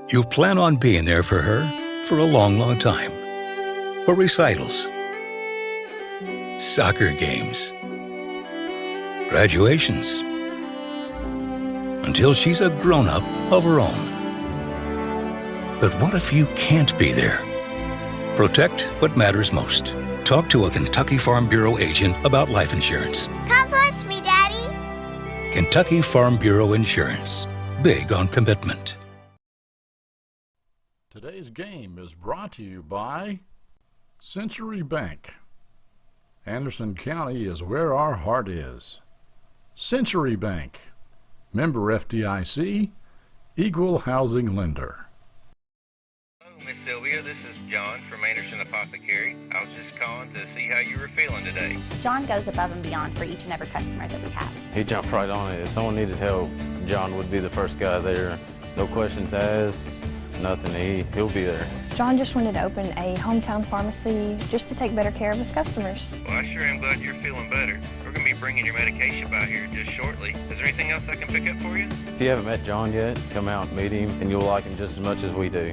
You plan on being there for her for a long, long time. For recitals, soccer games, graduations, until she's a grown-up of her own. But what if you can't be there? Protect what matters most. Talk to a Kentucky Farm Bureau agent about life insurance. Come push me, Daddy. Kentucky Farm Bureau Insurance. Big on commitment. Today's game is brought to you by Century Bank. Anderson County is where our heart is. Century Bank. Member FDIC. Equal housing lender. Hello, Miss Sylvia. This is John from Anderson Apothecary. I was just calling to see how you were feeling today. John goes above and beyond for each and every customer that we have. He jumped right on it. If someone needed help, John would be the first guy there. No questions asked, nothing. He'll be there. John just wanted to open a hometown pharmacy just to take better care of his customers. Well, I sure am glad you're feeling better. We're going to be bringing your medication by here just shortly. Is there anything else I can pick up for you? If you haven't met John yet, come out and meet him, and you'll like him just as much as we do.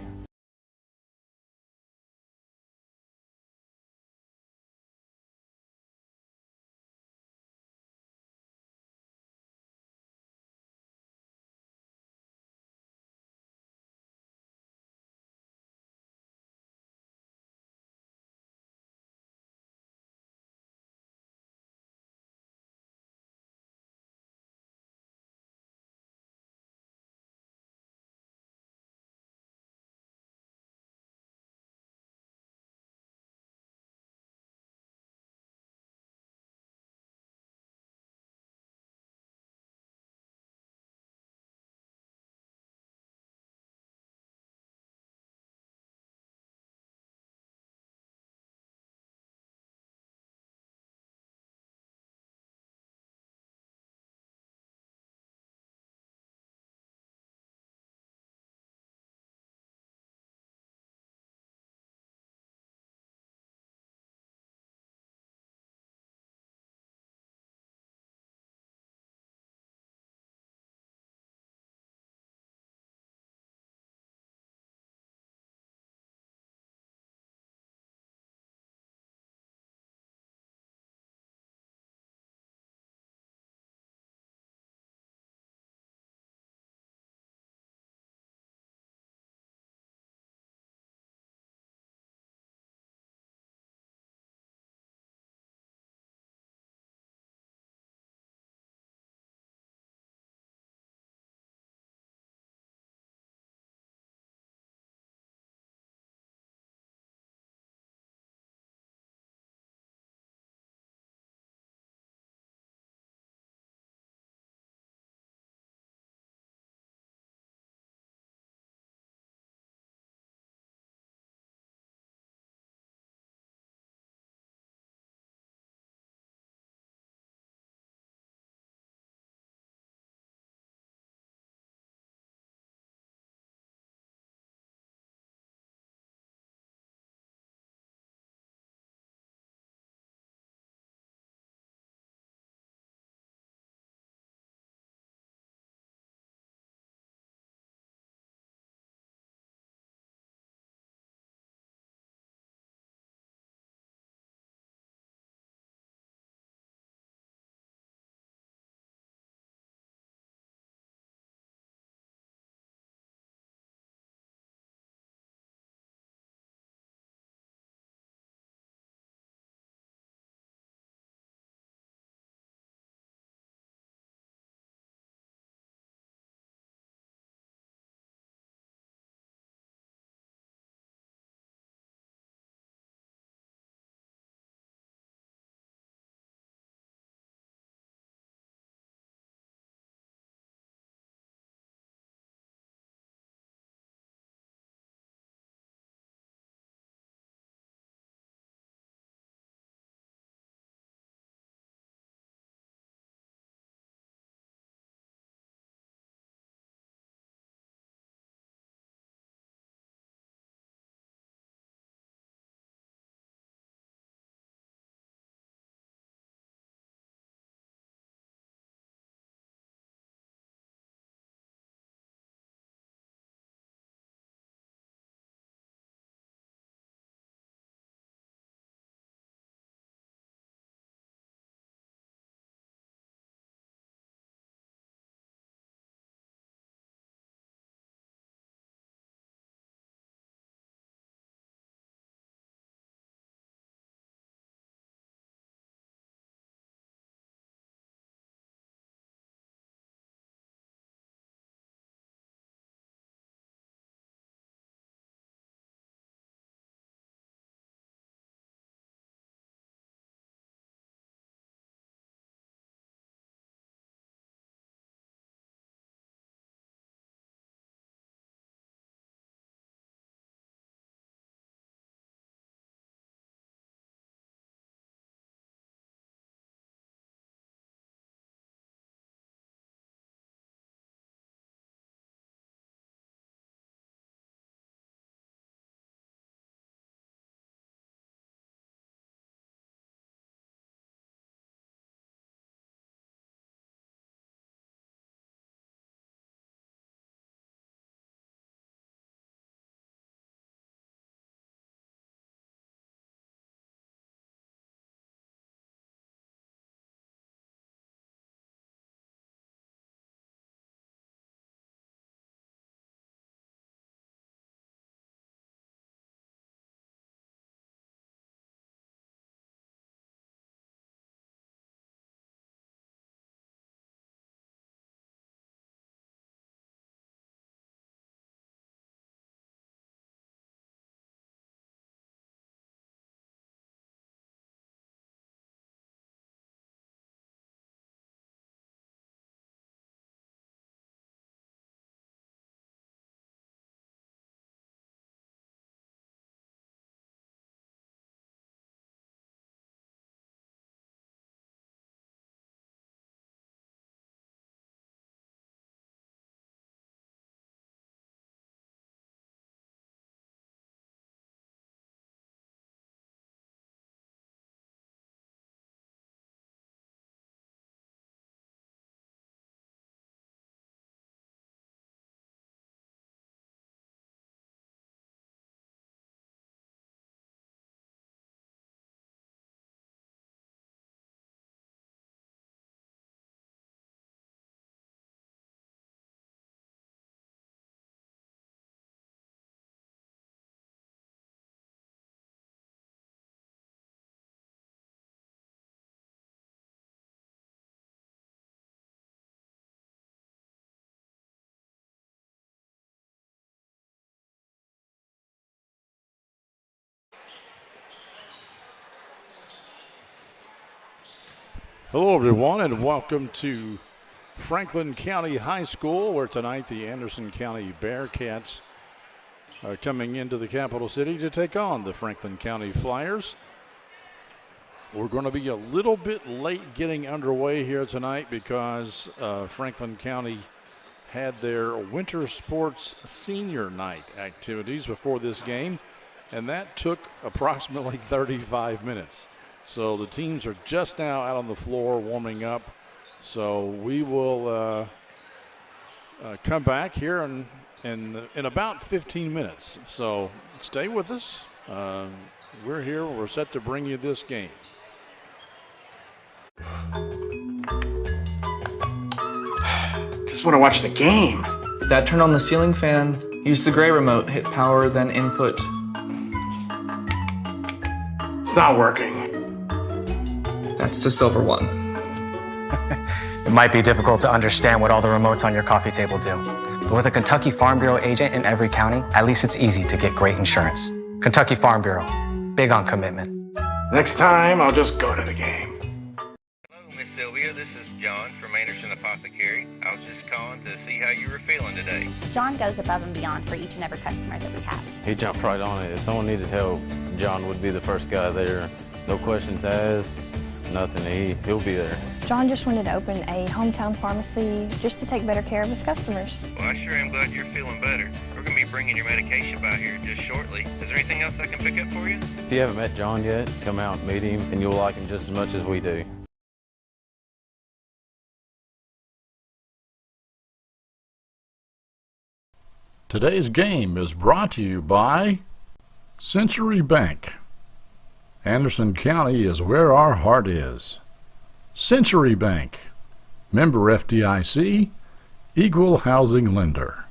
Hello, everyone, and welcome to Franklin County High School, where tonight the Anderson County Bearcats are coming into the capital city to take on the Franklin County Flyers. We're going to be a little bit late getting underway here tonight because Franklin County had their winter sports senior night activities before this game, and that took approximately 35 minutes. So the teams are just now out on the floor warming up. So we will come back here in about 15 minutes. So stay with us. We're here. We're set to bring you this game. Just want to watch the game. That turned on the ceiling fan. Use the gray remote. Hit power, then input. It's not working. That's the silver one. It might be difficult to understand what all the remotes on your coffee table do. But with a Kentucky Farm Bureau agent in every county, at least it's easy to get great insurance. Kentucky Farm Bureau, big on commitment. Next time, I'll just go to the game. Hello, Miss Sylvia. This is John from Anderson Apothecary. I was just calling to see how you were feeling today. John goes above and beyond for each and every customer that we have. He jumped right on it. If someone needed help, John would be the first guy there. No questions asked, nothing. He'll be there. John just wanted to open a hometown pharmacy just to take better care of his customers. Well, I sure am glad you're feeling better. We're going to be bringing your medication by here just shortly. Is there anything else I can pick up for you? If you haven't met John yet, come out and meet him, and you'll like him just as much as we do. Today's game is brought to you by Century Bank. Anderson County is where our heart is. Century Bank, member FDIC, equal housing lender.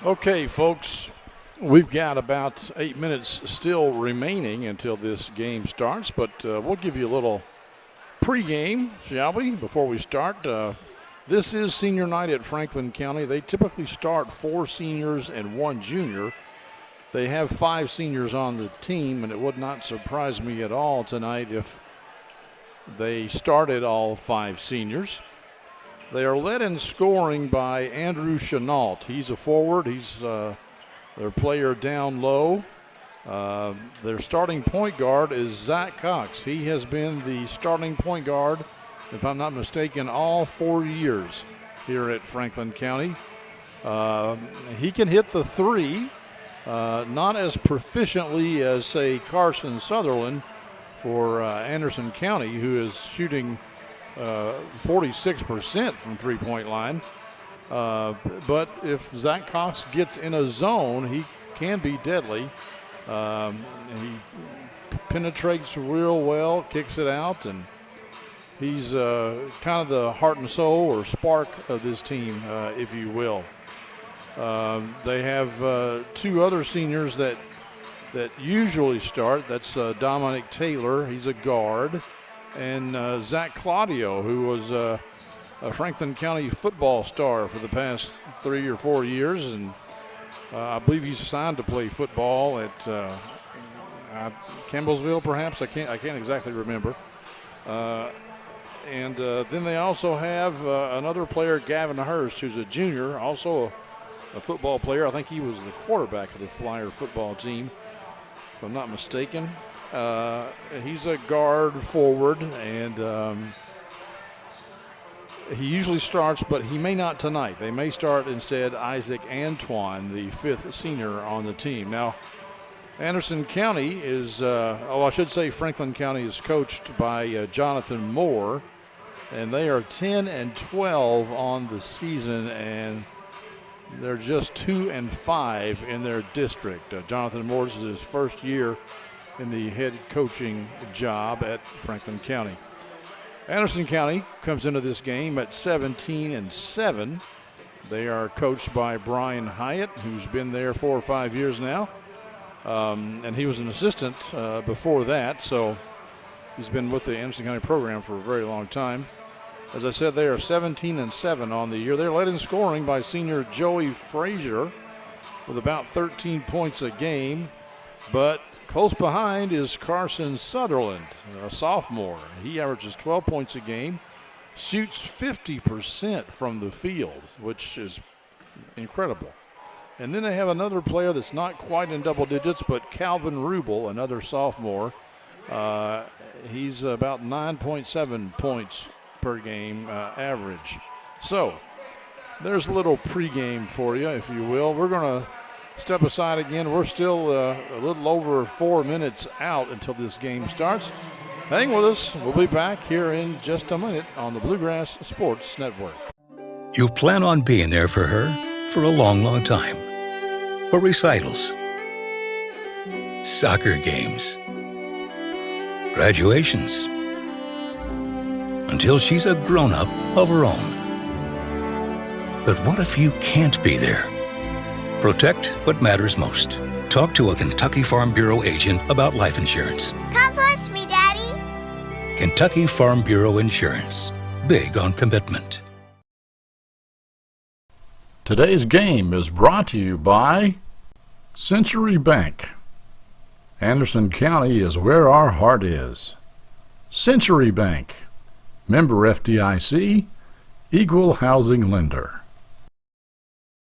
Okay, folks, we've got about 8 minutes still remaining until this game starts, but we'll give you a little pregame, shall we, before we start. This is senior night at Franklin County. They typically start 4 seniors and 1 junior. They have 5 seniors on the team, and it would not surprise me at all tonight if they started all 5 seniors. They are led in scoring by Andrew Chenault. He's a forward. He's their player down low. Their starting point guard is Zach Cox. He has been the starting point guard, if I'm not mistaken, all 4 years here at Franklin County. He can hit the 3, not as proficiently as, say, Carson Sutherland for Anderson County, who is shooting 46% from three-point line. But if Zach Cox gets in a zone, he can be deadly. He penetrates real well, kicks it out, and he's kind of the heart and soul or spark of this team, if you will. They have 2 other seniors that usually start. That's Dominic Taylor. He's a guard. And Zach Claudio, who was a Franklin County football star for the past 3 or 4 years, and I believe he's signed to play football at Campbellsville, perhaps. I can't exactly remember. And then they also have another player, Gavin Hurst, who's a junior, also a football player. I think he was the quarterback of the Flyer football team, if I'm not mistaken. He's a guard forward, and he usually starts, but he may not tonight. They may start instead Isaac Antoine, the 5th senior on the team. Now, Anderson County is, Franklin County is coached by Jonathan Moore, and they are 10-12 on the season, and they're just 2-5 in their district. Jonathan Moore, this is his first year in the head coaching job at Franklin County. Anderson County comes into this game at 17-7. They are coached by Brian Hyatt, who's been there 4 or 5 years now. And he was an assistant before that, so he's been with the Anderson County program for a very long time. As I said, they are 17-7 on the year. They're led in scoring by senior Joey Frazier with about 13 points a game, but close behind is Carson Sutherland, a sophomore. He averages 12 points a game, shoots 50% from the field, which is incredible. And then they have another player that's not quite in double digits, but Calvin Rubel, another sophomore. He's about 9.7 points per game average. So there's a little pregame for you, if you will. We're going to step aside again. We're still a little over 4 minutes out until this game starts. Hang with us. We'll be back here in just a minute on the Bluegrass Sports Network. You plan on being there for her for a long, long time. For recitals, soccer games, graduations, until she's a grown-up of her own. But what if you can't be there? Protect what matters most. Talk to a Kentucky Farm Bureau agent about life insurance. Come push me, Daddy. Kentucky Farm Bureau Insurance. Big on commitment. Today's game is brought to you by Century Bank. Anderson County is where our heart is. Century Bank. Member FDIC. Equal housing lender.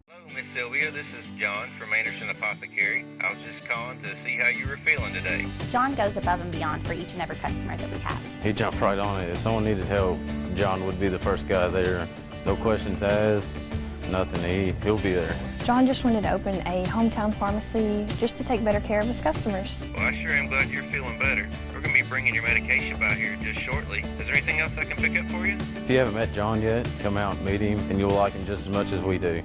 Hello, Miss Sylvia. This is John from Anderson Apothecary. I was just calling to see how you were feeling today. John goes above and beyond for each and every customer that we have. He jumped right on it. If someone needed help, John would be the first guy there. No questions asked, nothing. He'll be there. John just wanted to open a hometown pharmacy just to take better care of his customers. Well, I sure am glad you're feeling better. We're going to be bringing your medication by here just shortly. Is there anything else I can pick up for you? If you haven't met John yet, come out and meet him, and you'll like him just as much as we do.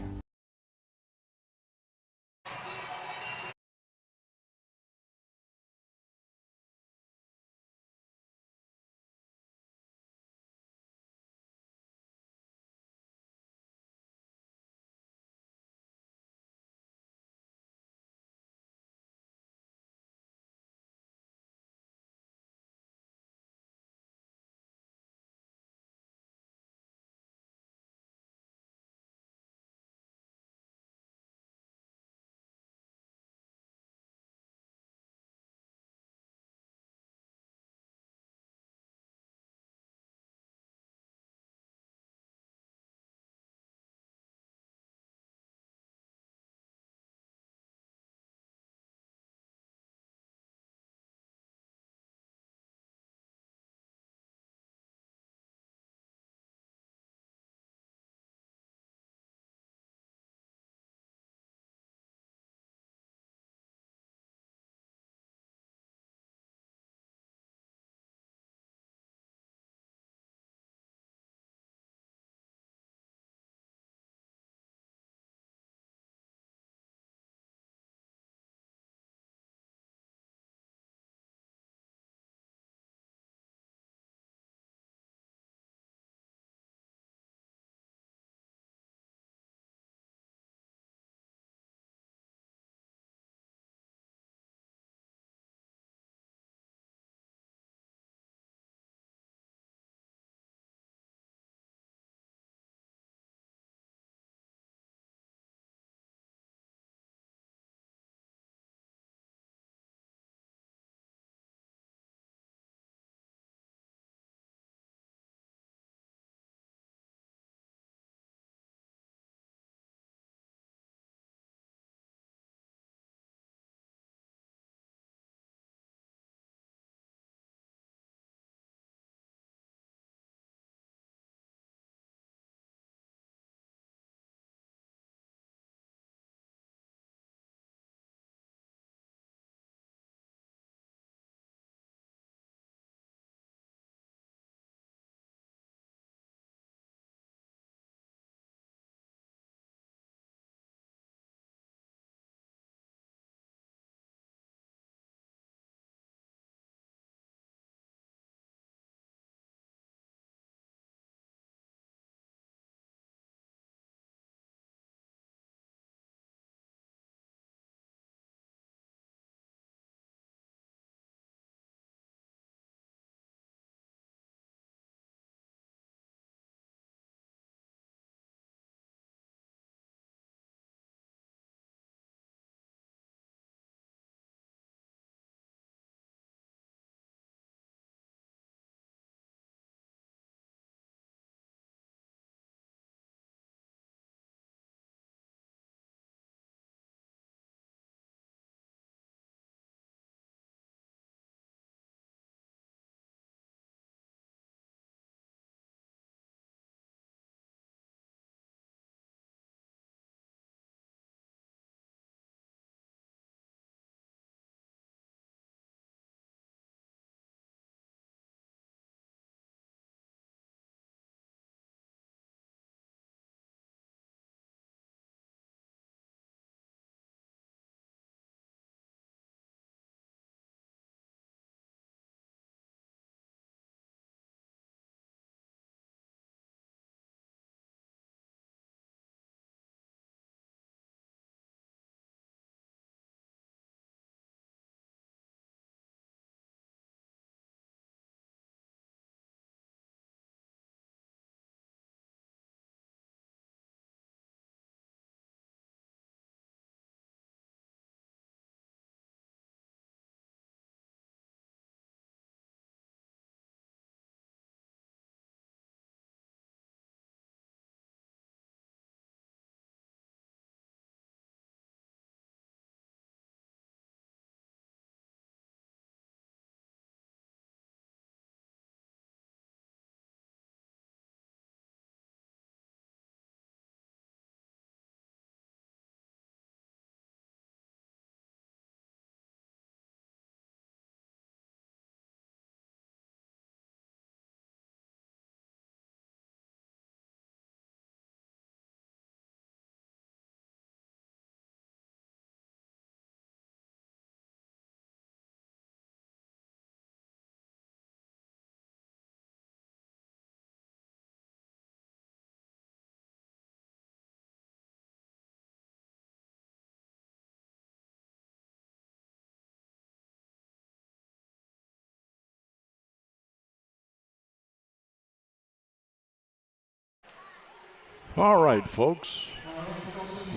All right, folks.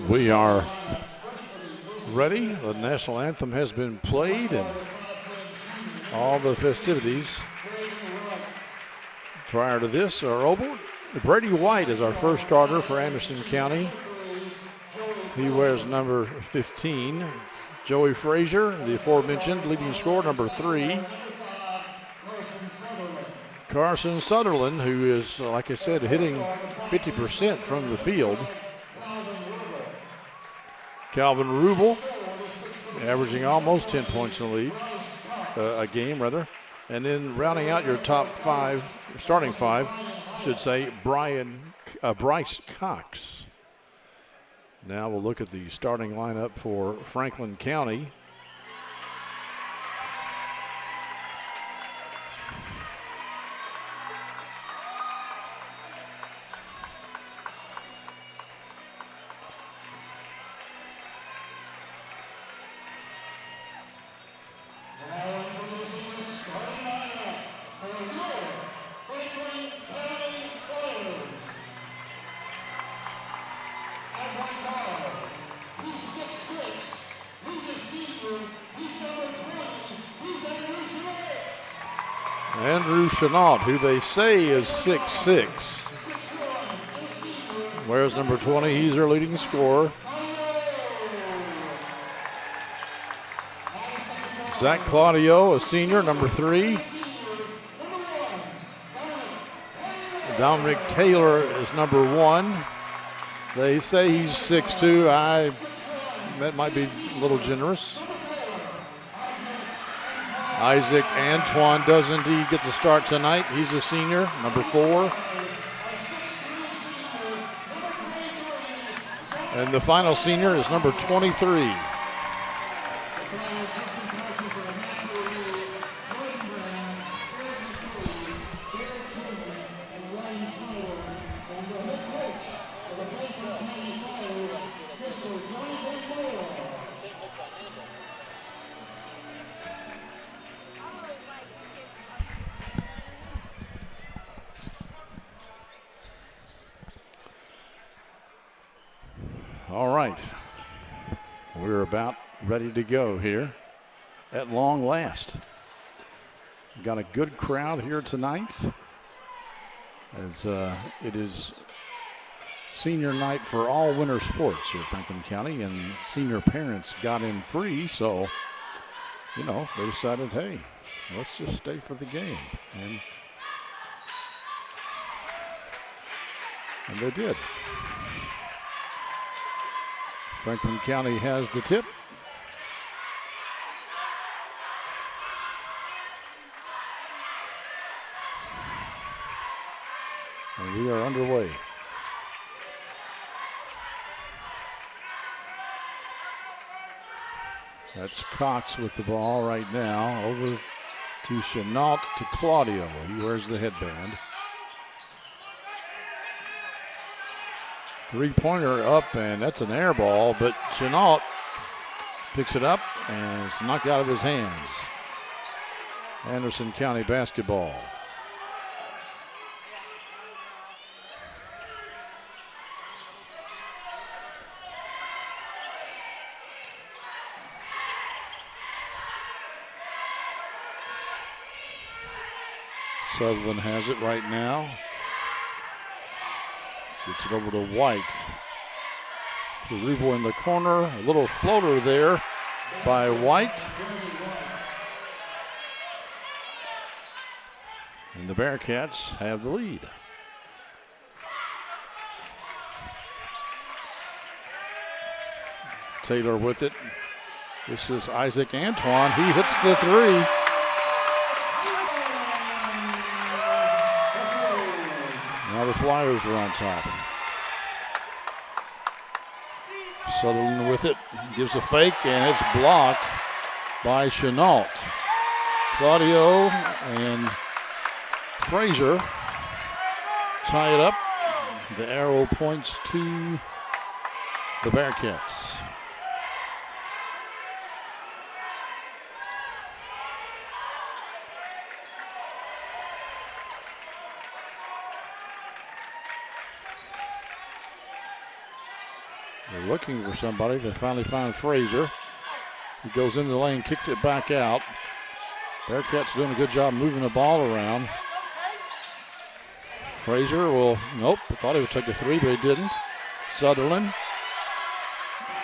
We are ready. The national anthem has been played and all the festivities prior to this are over. Brady White is our first starter for Anderson County. He wears number 15. Joey Frazier, the aforementioned leading scorer, number 3. Carson Sutherland, who is, like I said, hitting 50% from the field. Calvin Rubel, averaging almost 10 points in the lead, a game rather. And then rounding out your top 5, starting 5, should say, Bryce Cox. Now we'll look at the starting lineup for Franklin County. Andrew Chenault, who they say is 6'6", wears number 20. He's their leading scorer. Zach Claudio, a senior, number 3. Dominic Taylor is number 1. They say he's 6'2". That might be a little generous. Isaac Antoine does indeed get the start tonight. He's a senior, number 4. And the final senior is number 23. All right, we're about ready to go here at long last. Got a good crowd here tonight as it is senior night for all winter sports here at Franklin County, and senior parents got in free, so, you know, they decided, hey, let's just stay for the game. And they did. Franklin County has the tip. And we are underway. That's Cox with the ball right now. Over to Chenault, to Claudio. He wears the headband. Three-pointer up, and that's an air ball, but Chenault picks it up, and it's knocked out of his hands. Anderson County basketball. Sutherland has it right now. Gets it over to White. To Rubel in the corner. A little floater there by White. And the Bearcats have the lead. Taylor with it. This is Isaac Antoine. He hits the 3. Now the Flyers are on top. Sutherland with it, gives a fake, and it's blocked by Chenault. Claudio and Frazier tie it up. The arrow points to the Bearcats. They're looking for somebody. They finally find Frazier. He goes into the lane, kicks it back out. Bearcats doing a good job moving the ball around. Frazier will, nope, I thought he would take a three, but he didn't. Sutherland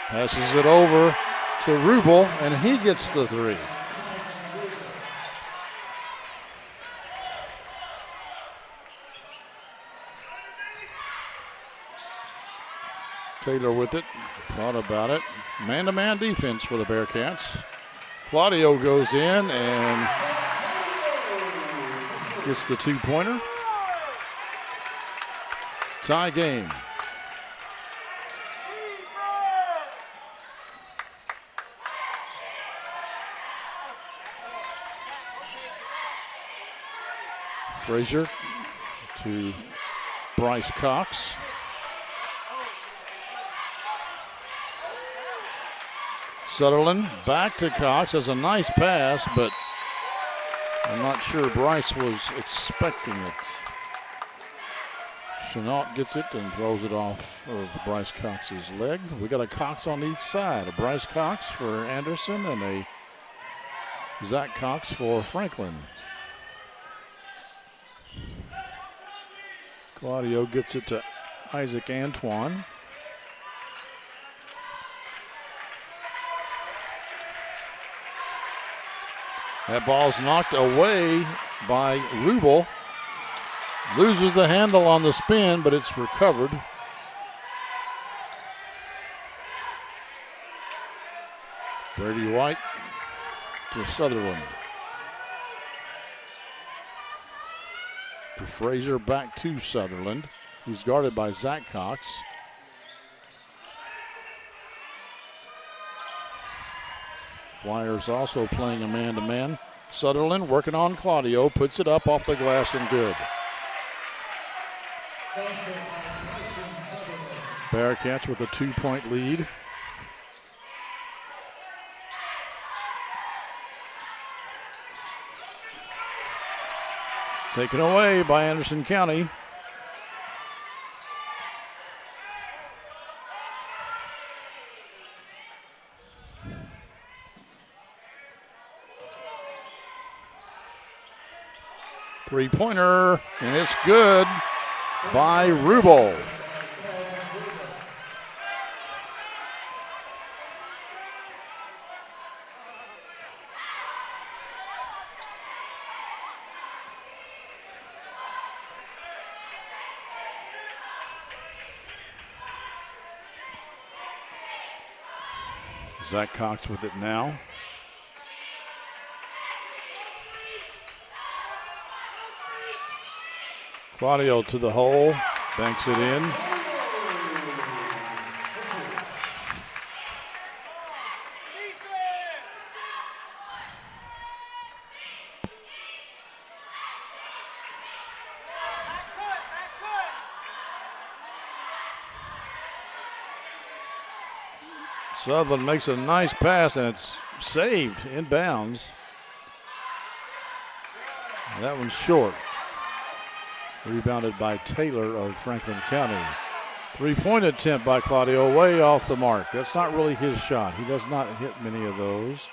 passes it over to Rubel, and he gets the three. Taylor with it, thought about it. Man-to-man defense for the Bearcats. Claudio goes in and gets the two-pointer. Tie game. Frazier to Bryce Cox. Sutherland back to Cox, has a nice pass, but I'm not sure Bryce was expecting it. Chenault gets it and throws it off of Bryce Cox's leg. We got a Cox on each side. A Bryce Cox for Anderson and a Zach Cox for Franklin. Claudio gets it to Isaac Antoine. That ball's knocked away by Rubel. Loses the handle on the spin, but it's recovered. Brady White to Sutherland. To Frazier, back to Sutherland. He's guarded by Zach Cox. Flyers also playing a man-to-man. Sutherland working on Claudio, puts it up off the glass and good. Bearcats with a 2-point lead. Taken away by Anderson County. Three-pointer, and it's good by Rubel. Zach Cox with it now. Claudio to the hole, banks it in. Sutherland makes a nice pass, and it's saved in bounds. That one's short. Rebounded by Taylor of Franklin County. Three-point attempt by Claudio, way off the mark. That's not really his shot. He does not hit many of those.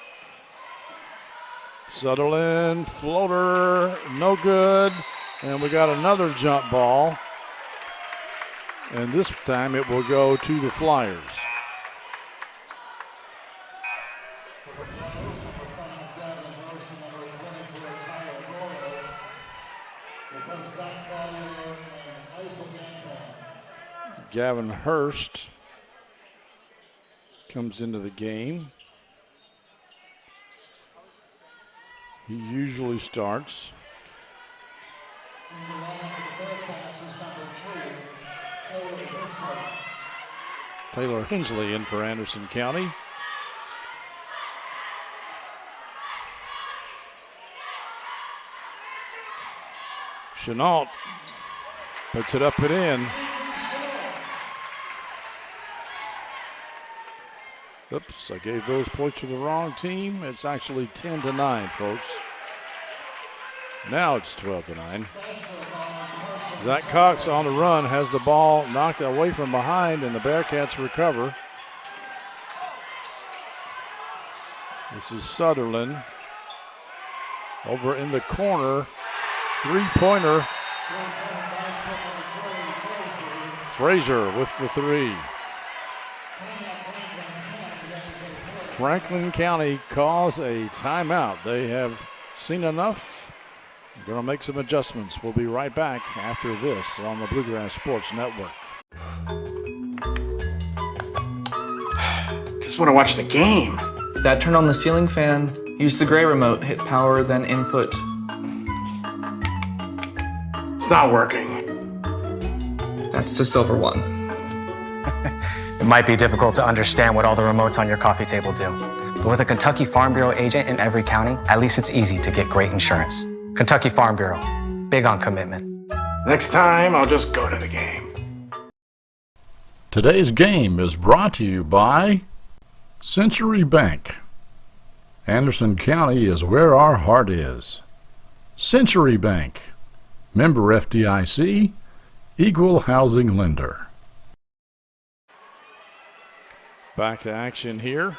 Sutherland, floater, no good. And we got another jump ball. And this time it will go to the Flyers. Gavin Hurst comes into the game. He usually starts. Taylor Hensley in for Anderson County. Chenault puts it up and in. Oops, I gave those points to the wrong team. It's actually 10-9, folks. Now it's 12-9. Zach Cox on the run has the ball knocked away from behind, and the Bearcats recover. This is Sutherland. Over in the corner, three-pointer. Frazier with the three. Franklin County calls a timeout. They have seen enough. Going to make some adjustments. We'll be right back after this on the Bluegrass Sports Network. Just want to watch the game. That turned on the ceiling fan. Use the gray remote, hit power, then input. It's not working. That's the silver one. It might be difficult to understand what all the remotes on your coffee table do. But with a Kentucky Farm Bureau agent in every county, at least it's easy to get great insurance. Kentucky Farm Bureau, big on commitment. Next time, I'll just go to the game. Today's game is brought to you by Century Bank. Anderson County is where our heart is. Century Bank, member FDIC, equal housing lender. Back to action here.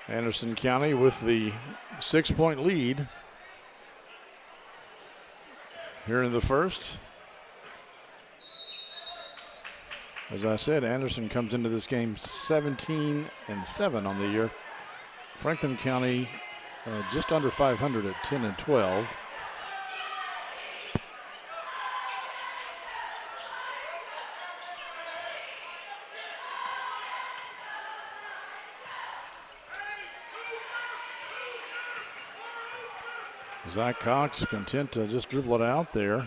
Anderson County with the 6-point lead here in the first. As I said, Anderson comes into this game 17-7 on the year. Franklin County just under 500 at 10-12. Zach Cox content to just dribble it out there.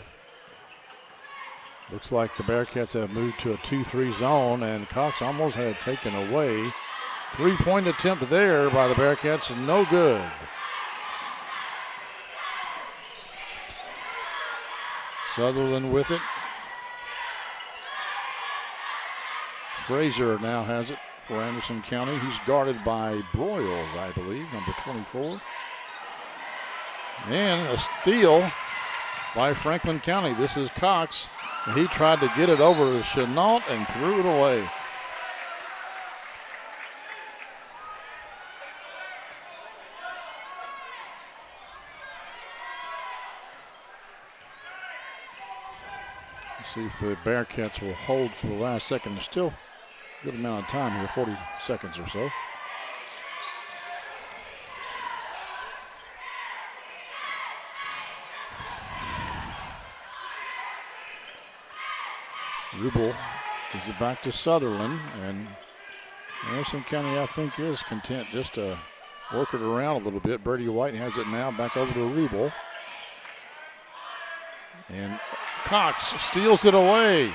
Looks like the Bearcats have moved to a 2-3 zone, and Cox almost had it taken away. Three-point attempt there by the Bearcats, no good. Sutherland with it. Frazier now has it for Anderson County. He's guarded by Broyles, I believe, number 24. And a steal by Franklin County. This is Cox. He tried to get it over to Chenault and threw it away. Let's see if the Bearcats will hold for the last second. There's still a good amount of time here, 40 seconds or so. Rubel gives it back to Sutherland, and Anderson County, I think, is content just to work it around a little bit. Brady White has it now back over to Rubel. And Cox steals it away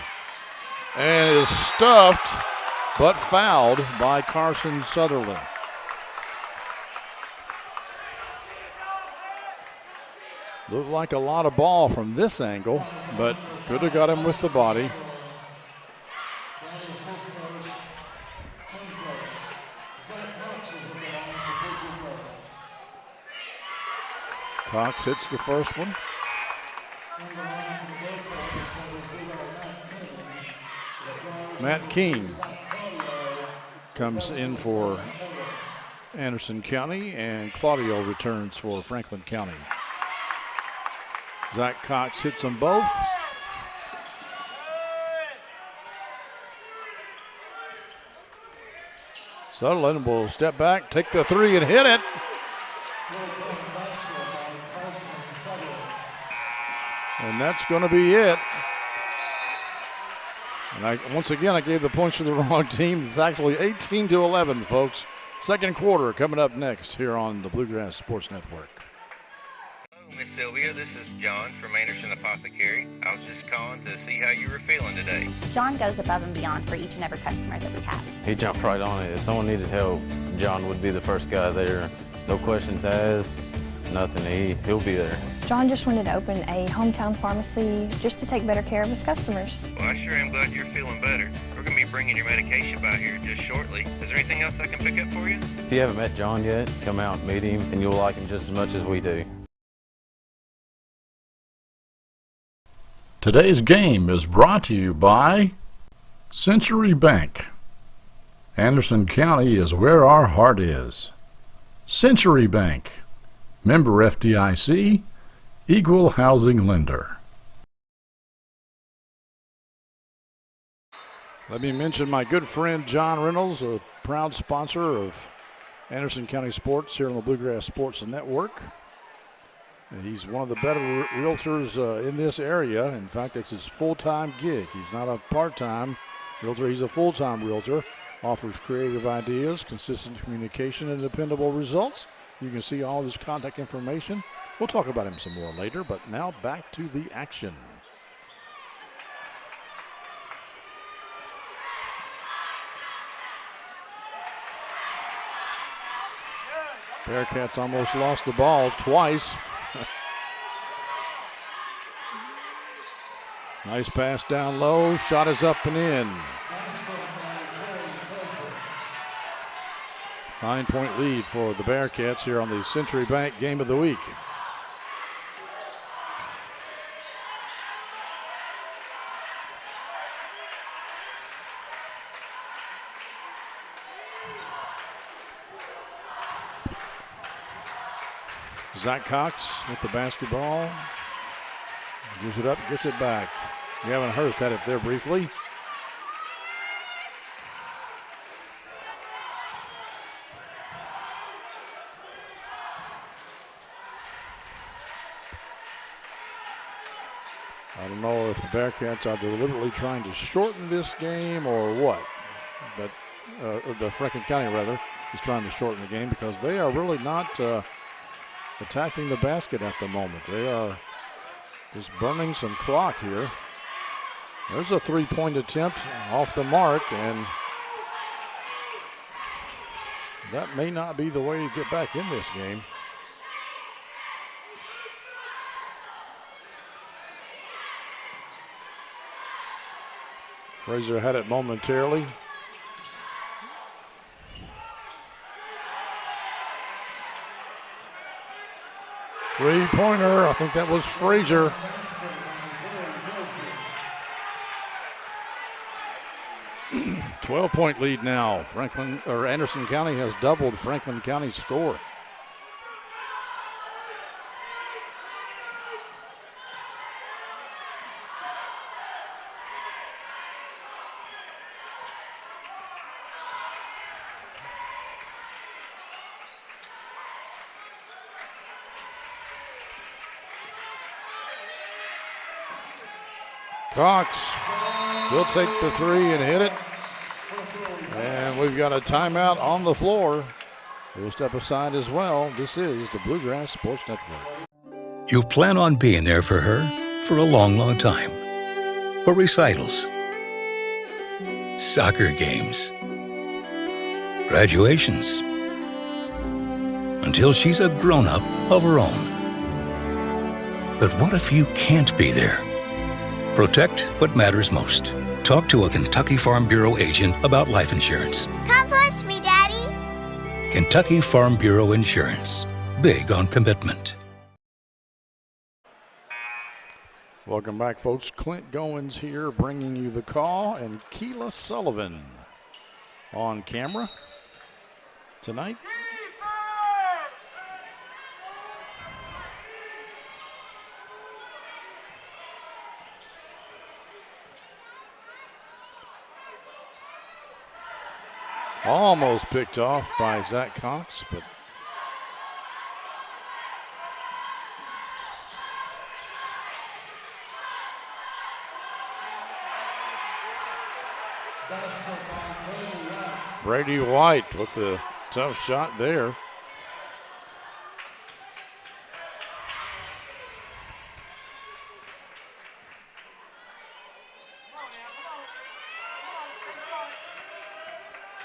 and is stuffed but fouled by Carson Sutherland. Looked like a lot of ball from this angle, but could have got him with the body. Cox hits the first one. Matt King comes in for Anderson County, and Claudio returns for Franklin County. Zach Cox hits them both. Sutherland will step back, take the three, and hit it. And that's going to be it. And once again, I gave the points to the wrong team. It's actually 18-11, folks. Second quarter coming up next here on the Bluegrass Sports Network. Hello, Miss Sylvia. This is John from Anderson Apothecary. I was just calling to see how you were feeling today. John goes above and beyond for each and every customer that we have. He jumped right on it. If someone needed help, John would be the first guy there. No questions asked, nothing. He'll be there. John just wanted to open a hometown pharmacy just to take better care of his customers. Well, I sure am glad you're feeling better. We're going to be bringing your medication by here just shortly. Is there anything else I can pick up for you? If you haven't met John yet, come out and meet him, and you'll like him just as much as we do. Today's game is brought to you by Century Bank. Anderson County is where our heart is. Century Bank, member FDIC, equal housing lender. Let me mention my good friend John Reynolds, a proud sponsor of Anderson County Sports here on the Bluegrass Sports Network. He's one of the better realtors in this area. In fact, it's his full-time gig. He's not a part-time realtor. He's a full-time realtor. Offers creative ideas, consistent communication, and dependable results. You can see all of his contact information. We'll talk about him some more later, but now back to the action. Bearcats almost lost the ball twice. Nice pass down low. Shot is up and in. 9-point lead for the Bearcats here on the Century Bank Game of the Week. Zach Cox with the basketball. Gives it up, gets it back. Gavin Hurst had it there briefly. I don't know if the Bearcats are deliberately trying to shorten this game or what, but the Franklin County rather is trying to shorten the game because they are really not attacking the basket at the moment. They are just burning some clock here. There's a three-point attempt off the mark, and that may not be the way to get back in this game. Fraser had it momentarily. Three-pointer, I think that was Frazier. A 12-point lead now. Anderson County has doubled Franklin County's score. Cox will take the three and hit it. And we've got a timeout on the floor. We'll step aside as well. This is the Bluegrass Sports Network. You plan on being there for her for a long, long time. For recitals, soccer games, graduations, until she's a grown-up of her own. But what if you can't be there? Protect what matters most. Talk to a Kentucky Farm Bureau agent about life insurance. Come push me, Daddy. Kentucky Farm Bureau Insurance. Big on commitment. Welcome back, folks. Clint Goins here bringing you the call, and Keela Sullivan on camera tonight. Almost picked off by Zach Cox, but Brady White with the tough shot there.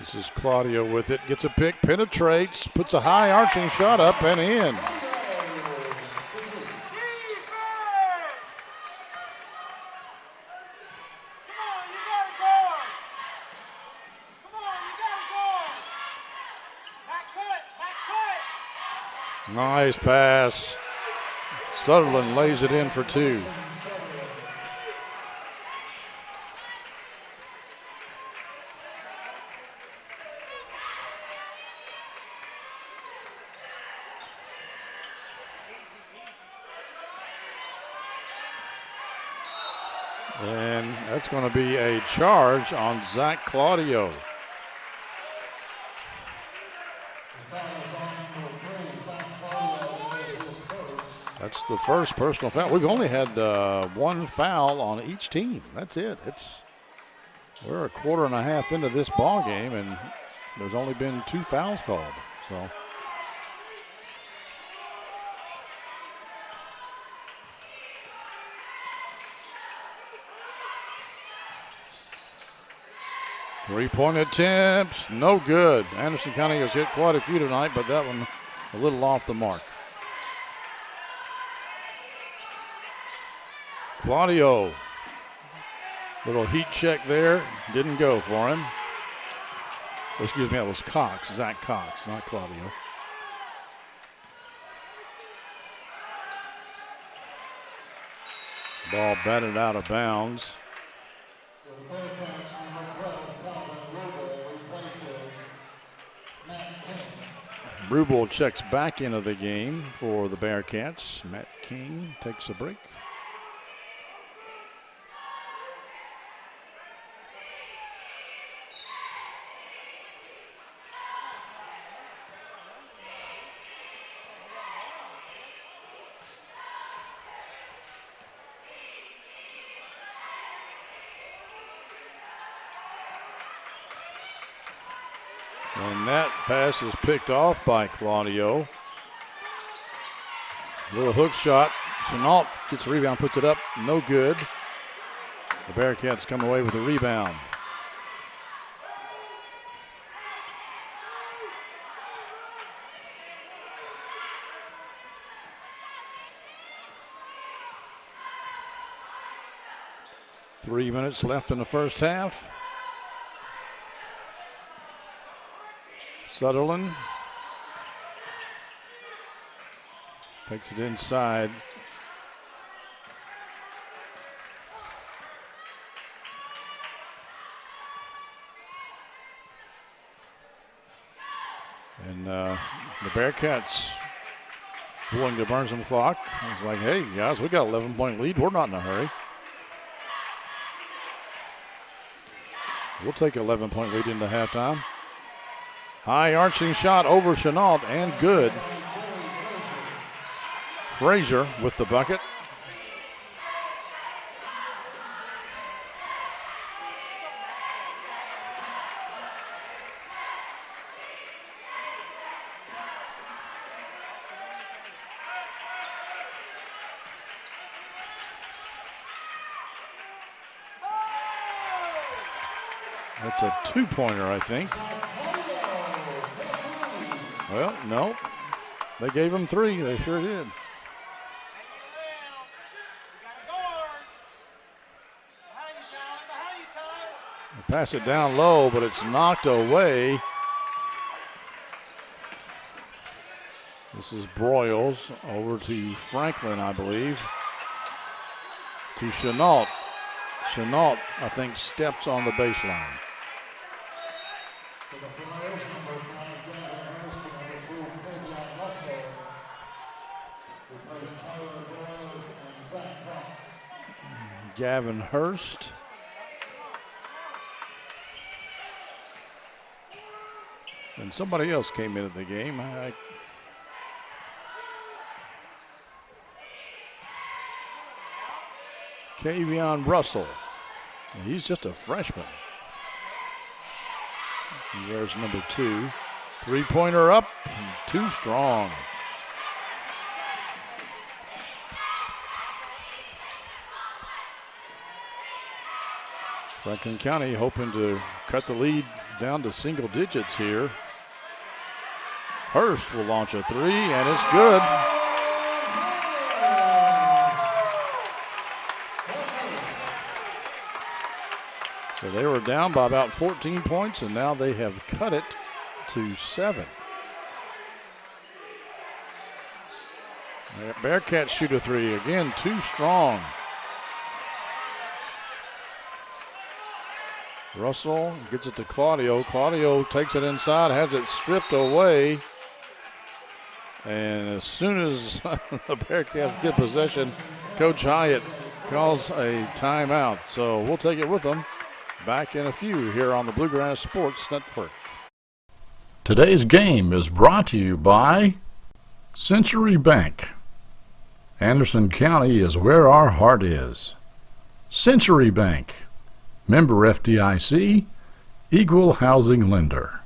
This is Claudio with it, gets a pick, penetrates, puts a high arching shot up and in. Nice pass. Sutherland lays it in for two. And that's going to be a charge on Zach Claudio. That's the first personal foul. We've only had one foul on each team. That's it. We're a quarter and a half into this ball game, and there's only been 2 fouls called. So. Three-point attempts, no good. Anderson County has hit quite a few tonight, but that one a little off the mark. Claudio, little heat check there, didn't go for him. Excuse me, that was Cox, Zach Cox, not Claudio. Ball batted out of bounds. Rubel checks back into the game for the Bearcats. Matt King takes a break. And that pass is picked off by Claudio. Little hook shot. Chenault gets a rebound, puts it up. No good. The Bearcats come away with a rebound. Three minutes left in the first half. Sutherland takes it inside. And the Bearcats willing to burn some clock. It's like, hey, guys, we got an 11-point lead. We're not in a hurry. We'll take an 11-point lead into halftime. High arching shot over Chenault and good. Frazier with the bucket. That's a two-pointer, I think. Well, no. They gave him three. They sure did. They pass it down low, but it's knocked away. This is Broyles over to Franklin, I believe. To Chenault. Chenault, I think, steps on the baseline. Gavin Hurst. And somebody else came into the game. Kavion Russell. He's just a freshman. And there's number 2. Three-pointer up, too strong. Franklin County hoping to cut the lead down to single digits here. Hurst will launch a three, and it's good. So they were down by about 14 points, and now they have cut it to 7. Bearcats shoot a three. Again, too strong. Russell gets it to Claudio. Claudio takes it inside, has it stripped away. And as soon as the Bearcats get possession, Coach Hyatt calls a timeout, so we'll take it with them. Back in a few here on the Bluegrass Sports Network. Today's game is brought to you by Century Bank. Anderson County is where our heart is. Century Bank, member FDIC, equal housing lender.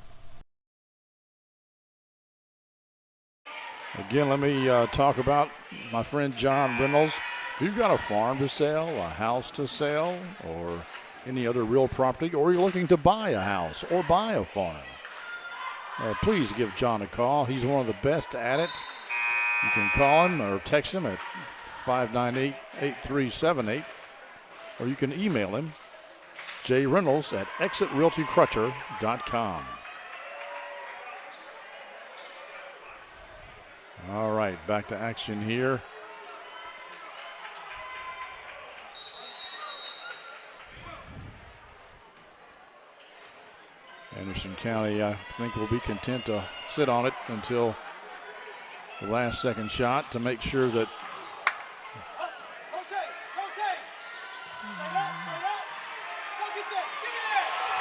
Again, let me talk about my friend John Reynolds. If you've got a farm to sell, a house to sell, or any other real property, or you're looking to buy a house or buy a farm, please give John a call. He's one of the best at it. You can call him or text him at 598-8378, or you can email him, jreynolds@exitrealtycrutcher.com. All right, back to action here. Anderson County, I think, will be content to sit on it until the last second shot to make sure that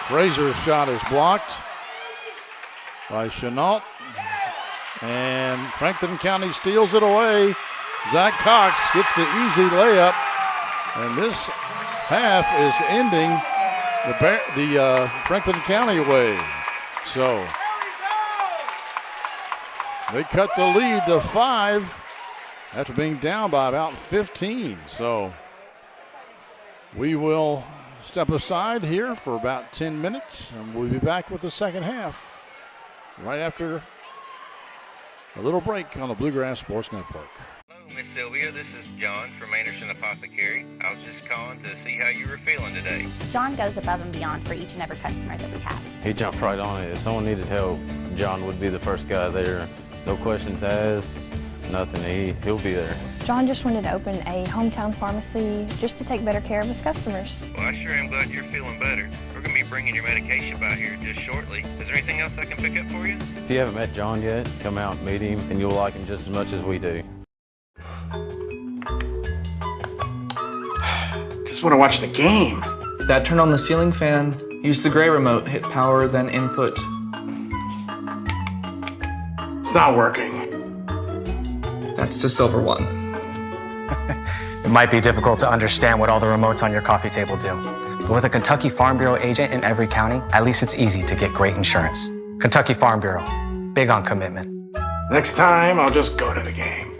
Frazier's shot is blocked by Chenault. And Franklin County steals it away. Zach Cox gets the easy layup. And this half is ending the Franklin County way. So they cut the lead to 5 after being down by about 15. So we will step aside here for about 10 minutes, and we'll be back with the second half right after a little break on the Bluegrass Sports Network. Hello, Miss Sylvia. This is John from Anderson Apothecary. I was just calling to see how you were feeling today. John goes above and beyond for each and every customer that we have. He jumped right on it. If someone needed help, John would be the first guy there. No questions asked, nothing. He'll be there. John just wanted to open a hometown pharmacy just to take better care of his customers. Well, I sure am glad you're feeling better. We're going to be bringing your medication by here just shortly. Is there anything else I can pick up for you? If you haven't met John yet, come out and meet him, and you'll like him just as much as we do. Just want to watch the game. Dad turned on the ceiling fan, used the gray remote, hit power, then input. It's not working. That's the silver one. It might be difficult to understand what all the remotes on your coffee table do. But with a Kentucky Farm Bureau agent in every county, at least it's easy to get great insurance. Kentucky Farm Bureau, big on commitment. Next time, I'll just go to the game.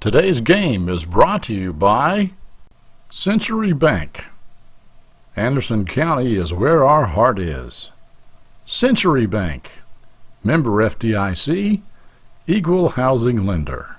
Today's game is brought to you by Century Bank. Anderson County is where our heart is. Century Bank, member FDIC, equal housing lender.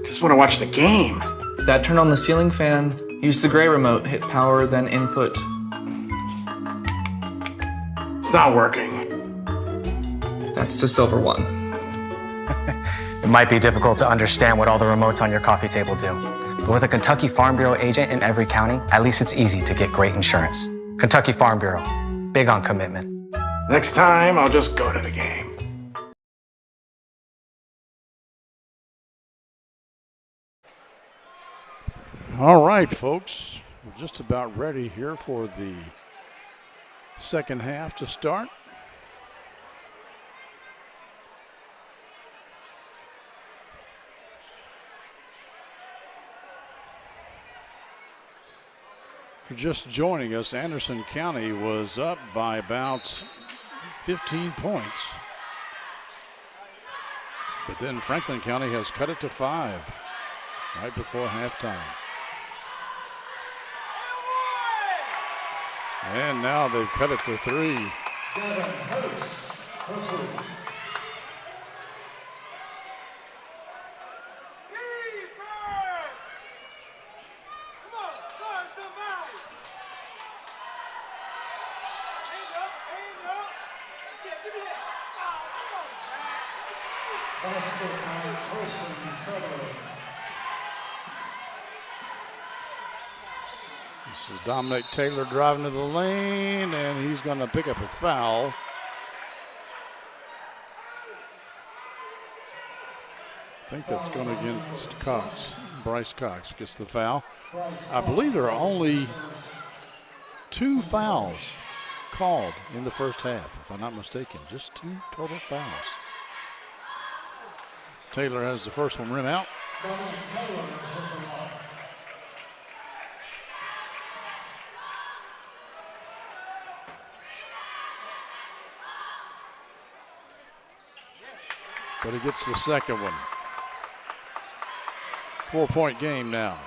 Just want to watch the game. That turned on the ceiling fan. Use the gray remote, hit power, then input. It's not working. That's the silver one. It might be difficult to understand what all the remotes on your coffee table do. But with a Kentucky Farm Bureau agent in every county, at least it's easy to get great insurance. Kentucky Farm Bureau, big on commitment. Next time, I'll just go to the game. All right, folks, we're just about ready here for the second half to start. For just joining us, Anderson County was up by about 15 points. But then Franklin County has cut it to 5 right before halftime. And now they've cut it to 3. This is Dominic Taylor driving to the lane, and he's going to pick up a foul. I think that's going against Cox. Bryce Cox gets the foul. I believe there are only 2 fouls called in the first half, if I'm not mistaken. Just 2 total fouls. Taylor has the first one rim out. But he gets the second one. 4-point game now.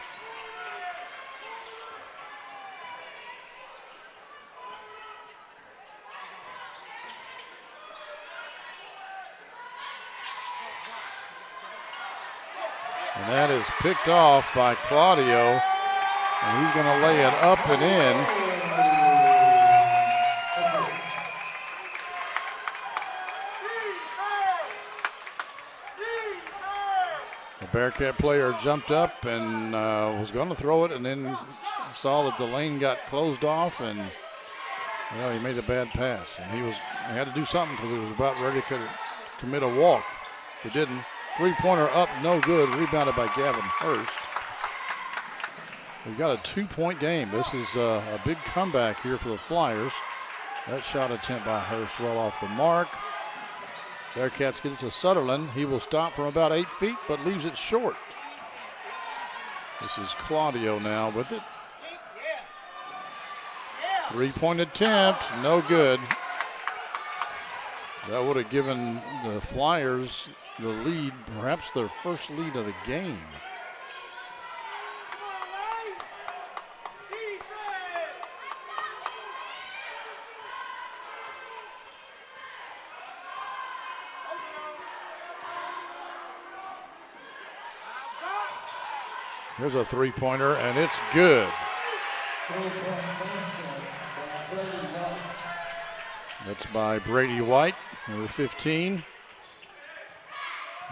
And that is picked off by Claudio. And he's going to lay it up and in. Bearcat player jumped up and was going to throw it, and then saw that the lane got closed off, and well, he made a bad pass. And he had to do something because he was about ready to commit a walk. He didn't. 3-pointer up, no good. Rebounded by Gavin Hurst. We've got a 2-point game. This is a big comeback here for the Flyers. That shot attempt by Hurst well off the mark. Bearcats get it to Sutherland. He will stop from about 8 feet, but leaves it short. This is Claudio now with it. 3-point attempt, no good. That would have given the Flyers the lead, perhaps their first lead of the game. Here's a 3-pointer, and it's good. That's by Brady White, number 15.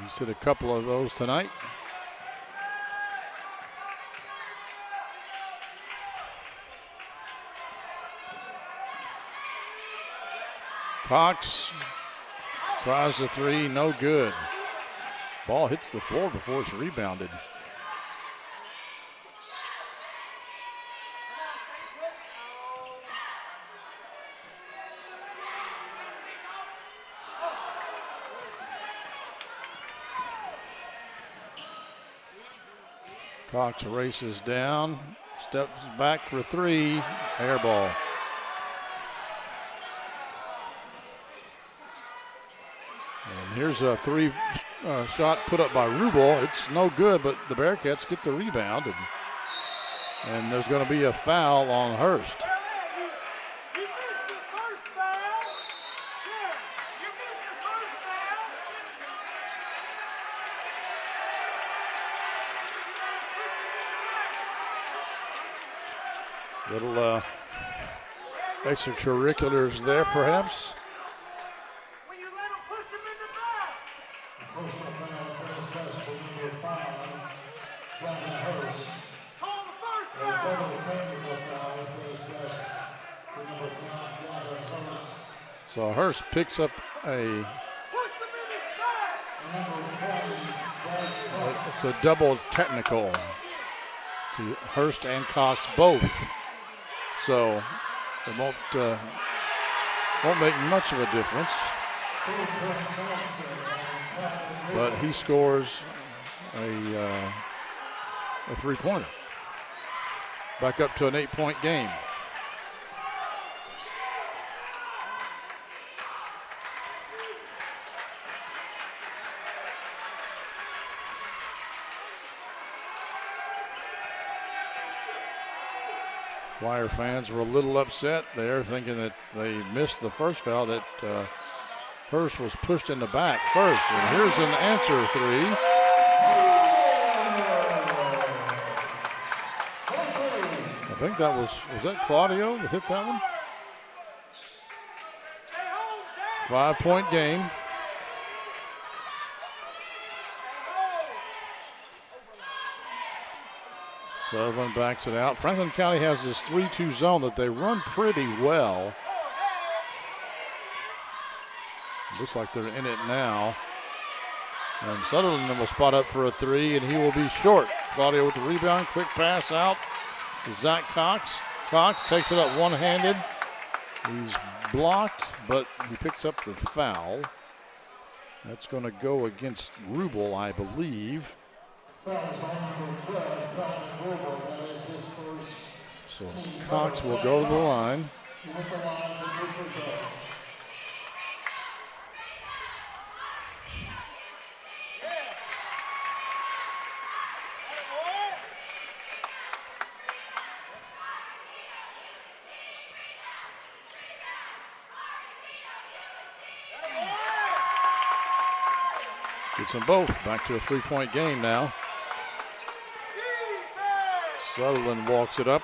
He's hit a couple of those tonight. Cox tries the 3, no good. Ball hits the floor before it's rebounded. Cox races down, steps back for 3, air ball. And here's a 3 shot put up by Rubel. It's no good, but the Bearcats get the rebound, and there's going to be a foul on Hurst. Little extracurriculars there, perhaps. So Hurst picks up it's a double technical to Hurst and Cox both. So it won't make much of a difference. But he scores a 3-pointer. Back up to an 8-point game. Flyer fans were a little upset there, thinking that they missed the first foul, that Hurst was pushed in the back first. And here's an answer three. I think that was that Claudio that hit that one? 5-point game. Sutherland backs it out. Franklin County has this 3-2 zone that they run pretty well. Looks like they're in it now. And Sutherland will spot up for a three, and he will be short. Claudio with the rebound. Quick pass out to Zach Cox. Cox takes it up one-handed. He's blocked, but he picks up the foul. That's going to go against Rubel, I believe. So Cox will go to the line. Gets them both back to a 3-point game now. Sutherland walks it up.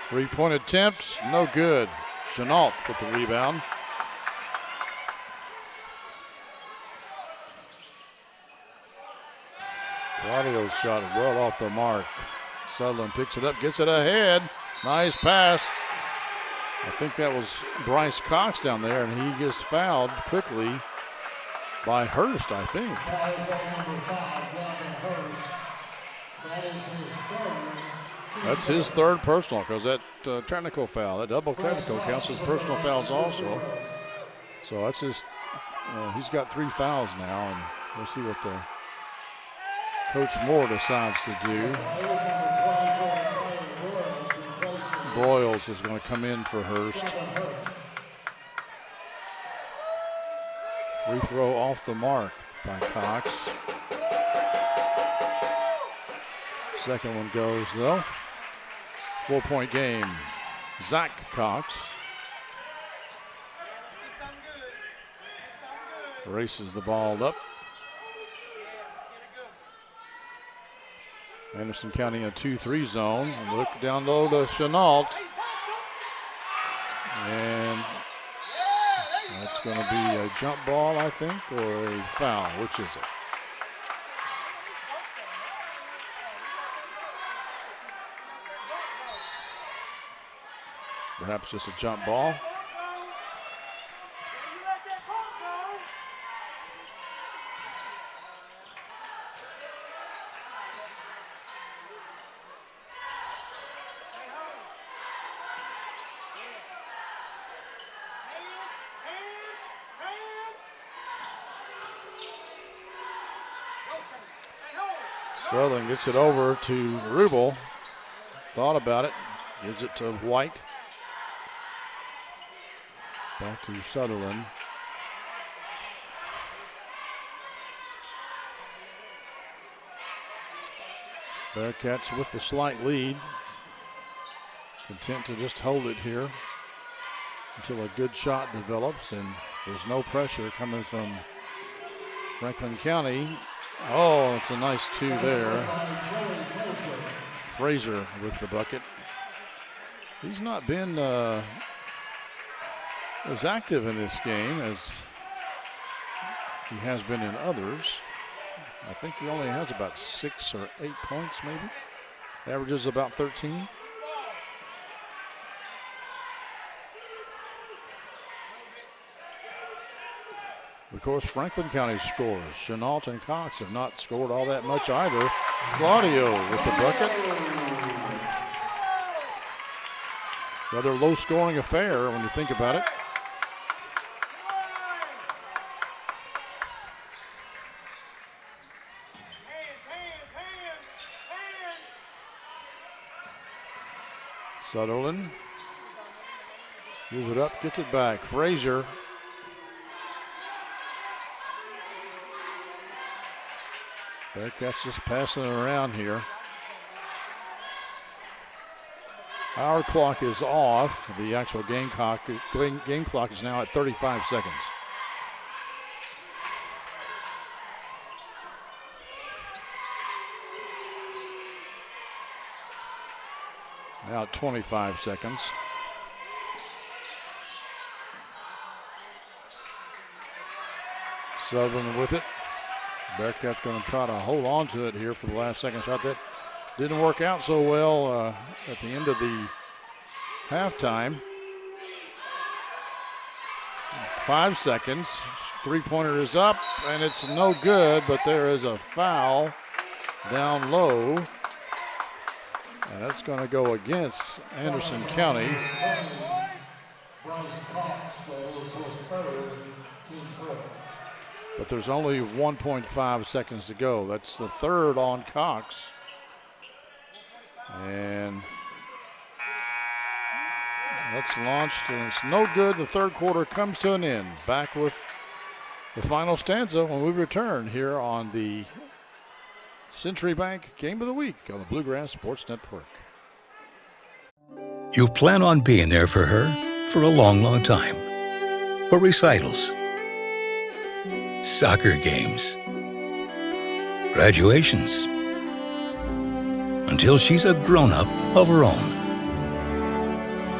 Three-point attempt, no good. Chenault with the rebound. Claudio's shot well off the mark. Sutherland picks it up, gets it ahead. Nice pass. I think that was Bryce Cox down there, and he gets fouled quickly by Hurst, I think. That's his third personal, because that technical foul, that double technical counts as personal fouls also. So that's his, he's got 3 fouls now, and we'll see what Coach Moore decides to do. Broyles is going to come in for Hurst. Free throw off the mark by Cox. Second one goes though. 4-point game. Zach Cox races the ball up. Anderson County in a 2-3 zone. And look down low to Chenault. And that's going to be a jump ball, I think, or a foul. Which is it? Perhaps just a jump ball. Sutherland gets it over to Rubel. Thought about it. Gives it to White. Back to Sutherland. Bearcats with the slight lead. Content to just hold it here until a good shot develops, and There's no pressure coming from Franklin County. Oh, it's a nice two there. Frazier with the bucket. He's not been as active in this game as he has been in others. I think he only has about 6 or 8 points maybe. Averages about 13. Of course, Franklin County scores. Chenault and Cox have not scored all that much either. Claudio with the bucket. Rather low-scoring affair when you think about it. Sutherland gives it up, gets it back. Frazier. Bearcats just passing it around here. Our clock is off. The actual game clock is now at 35 seconds. Now 25 seconds. Sutherland with it. Bearcats going to try to hold on to it here for the last second shot. That didn't work out so well at the end of the halftime. 5 seconds. Three-pointer is up, and it's no good, but there is a foul down low. And that's going to go against Anderson County. But there's only 1.5 seconds to go. That's the third on Cox. And that's launched, and it's no good. The third quarter comes to an end. Back with the final stanza when we return here on the Century Bank Game of the Week on the Bluegrass Sports Network. You plan on being there for her for a long, long time. For recitals, soccer games, graduations, until she's a grown-up of her own.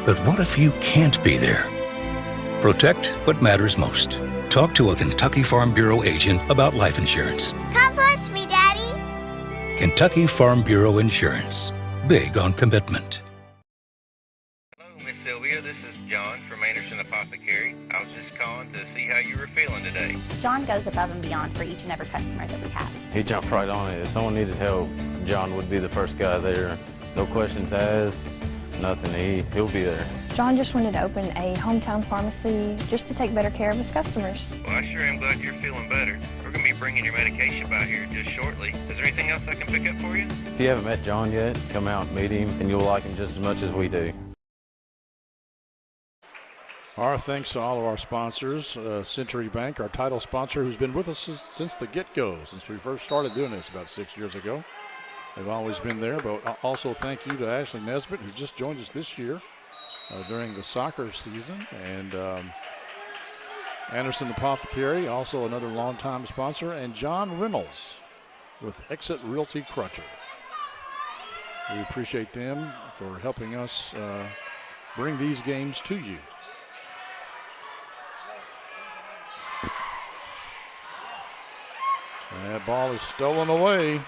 But what if you can't be there? Protect what matters most. Talk to a Kentucky Farm Bureau agent about life insurance. Come plus me, Daddy. Kentucky Farm Bureau Insurance. Big on commitment. Hello, Miss Sylvia. This is John from Anderson Apothecary. I was just calling to see how you were feeling today. John goes above and beyond for each and every customer that we have. He jumped right on it. If someone needed help, John would be the first guy there. No questions asked, nothing. He'll be there. John just wanted to open a hometown pharmacy just to take better care of his customers. Well, I sure am glad you're feeling better. We're going to be bringing your medication by here just shortly. Is there anything else I can pick up for you? If you haven't met John yet, come out and meet him, and you'll like him just as much as we do. Our thanks to all of our sponsors. Century Bank, our title sponsor, who's been with us since the get-go, since we first started doing this about 6 years ago. They've always been there, but also thank you to Ashley Nesbitt, who just joined us this year during the soccer season, and Anderson Apothecary, also another longtime sponsor, and John Reynolds with Exit Realty Crutcher. We appreciate them for helping us bring these games to you. And that ball is stolen away.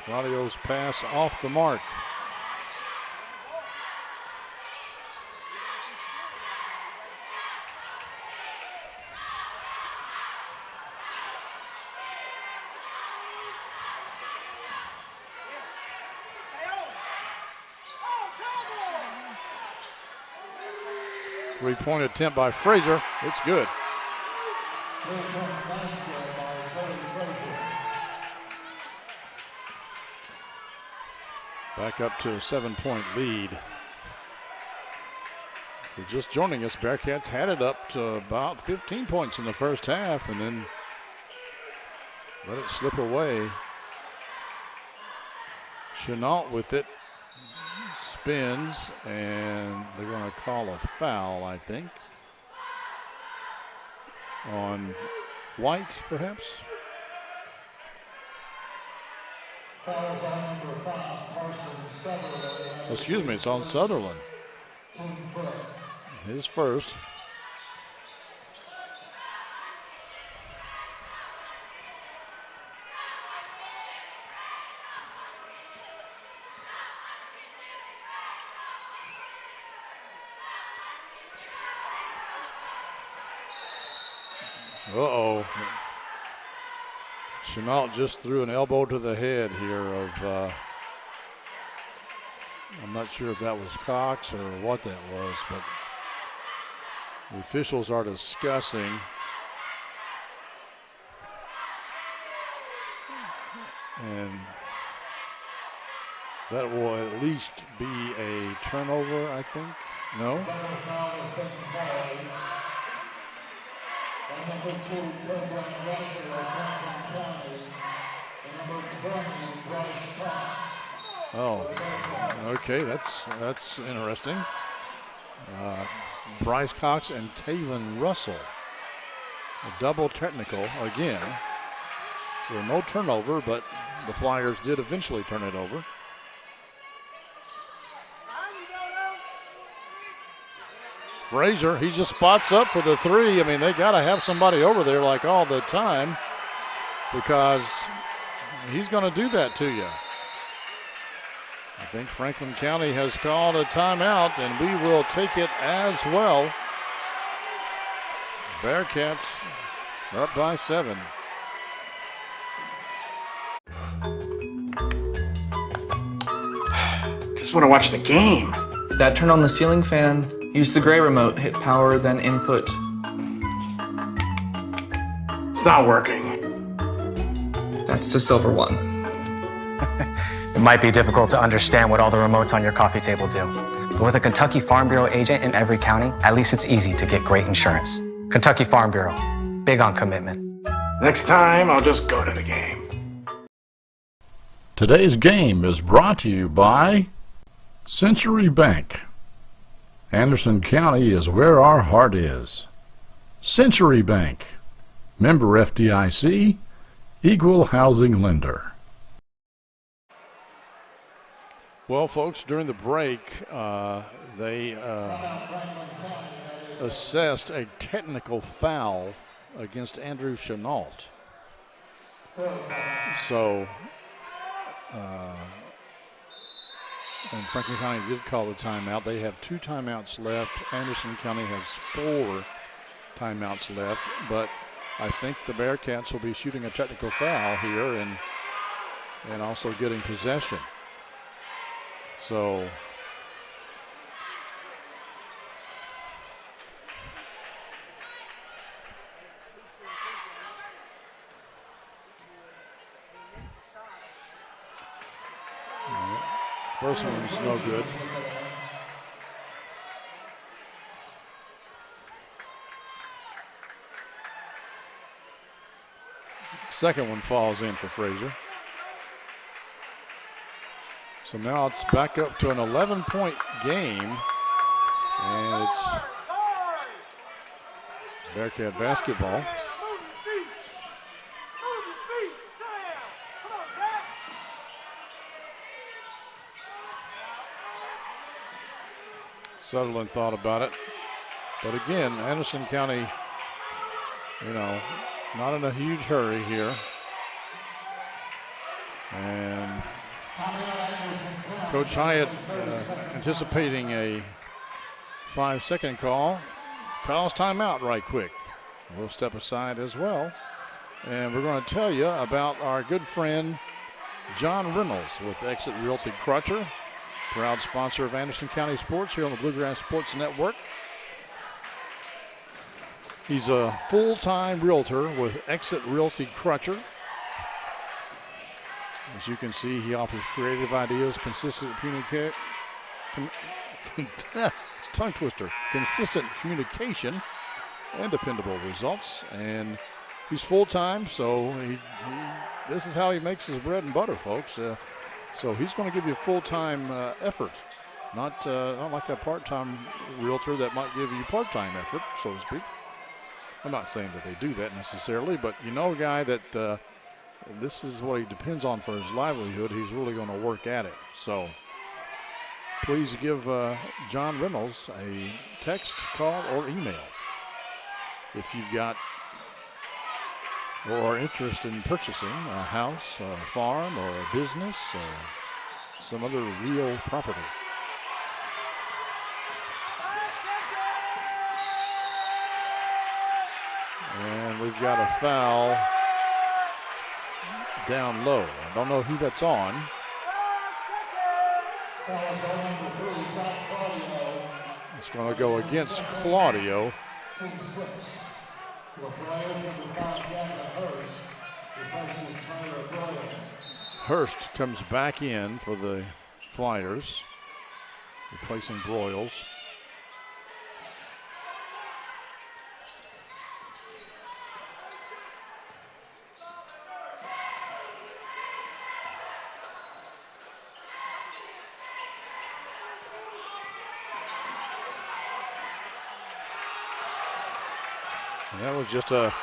Claudio's pass off the mark. Three-point attempt by Frazier. It's good. Back up to a 7-point lead. If you're just joining us, Bearcats had it up to about 15 points in the first half and then let it slip away. Chenault with it. Spins, and they're going to call a foul, I think. on White, perhaps. Excuse me, it's on Sutherland. His first. Uh-oh. Chenault just threw an elbow to the head here of, I'm not sure if that was Cox or what that was, but the officials are discussing. And that will at least be a turnover, I think. No? Number 2, program wrestler of Franklin County, and number 20, Bryce Cox. Oh, okay, that's interesting. Bryce Cox and Taven Russell. A double technical again. So no turnover, but the Flyers did eventually turn it over. Frazier, he just spots up for the three. I mean, they got to have somebody over there like all the time because he's going to do that to you. I think Franklin County has called a timeout, and we will take it as well. Bearcats up by 7. Just want to watch the game. Dad turned on the ceiling fan, used the gray remote, hit power, then input. It's not working. That's the silver one. It might be difficult to understand what all the remotes on your coffee table do. But with a Kentucky Farm Bureau agent in every county, at least it's easy to get great insurance. Kentucky Farm Bureau, big on commitment. Next time, I'll just go to the game. Today's game is brought to you by Century Bank. Anderson County is where our heart is. Century Bank, member FDIC, equal housing lender. Well, folks, during the break, they assessed a technical foul against Andrew Chenault. So, and Franklin County did call a timeout. They have 2 timeouts left. Anderson County has 4 timeouts left, but I think the Bearcats will be shooting a technical foul here and also getting possession. So first one's no good. Second one falls in for Frazier. So now it's back up to an 11-point game, and it's Bearcat basketball. Sutherland thought about it, but again, Anderson County, not in a huge hurry here. And Coach Hyatt anticipating a 5-second call. Calls timeout right quick. We'll step aside as well. And we're going to tell you about our good friend John Reynolds with Exit Realty Crutcher, proud sponsor of Anderson County Sports here on the Bluegrass Sports Network. He's a full-time realtor with Exit Realty Crutcher. As you can see, he offers creative ideas, consistent communication. It's a tongue twister. Consistent communication and dependable results. And he's full-time, so this is how he makes his bread and butter, folks. So he's going to give you a full-time effort, not like a part-time realtor that might give you part-time effort, so to speak. I'm not saying that they do that necessarily, but you know a guy that this is what he depends on for his livelihood. He's really going to work at it. So please give John Reynolds a text, call, or email if you've got or are interested in purchasing a house, a farm, or a business, or some other real property. And we've got a foul down low. I don't know who that's on. It's going to go against Claudio. Hurst comes back in for the Flyers, replacing Broyles. And that was just a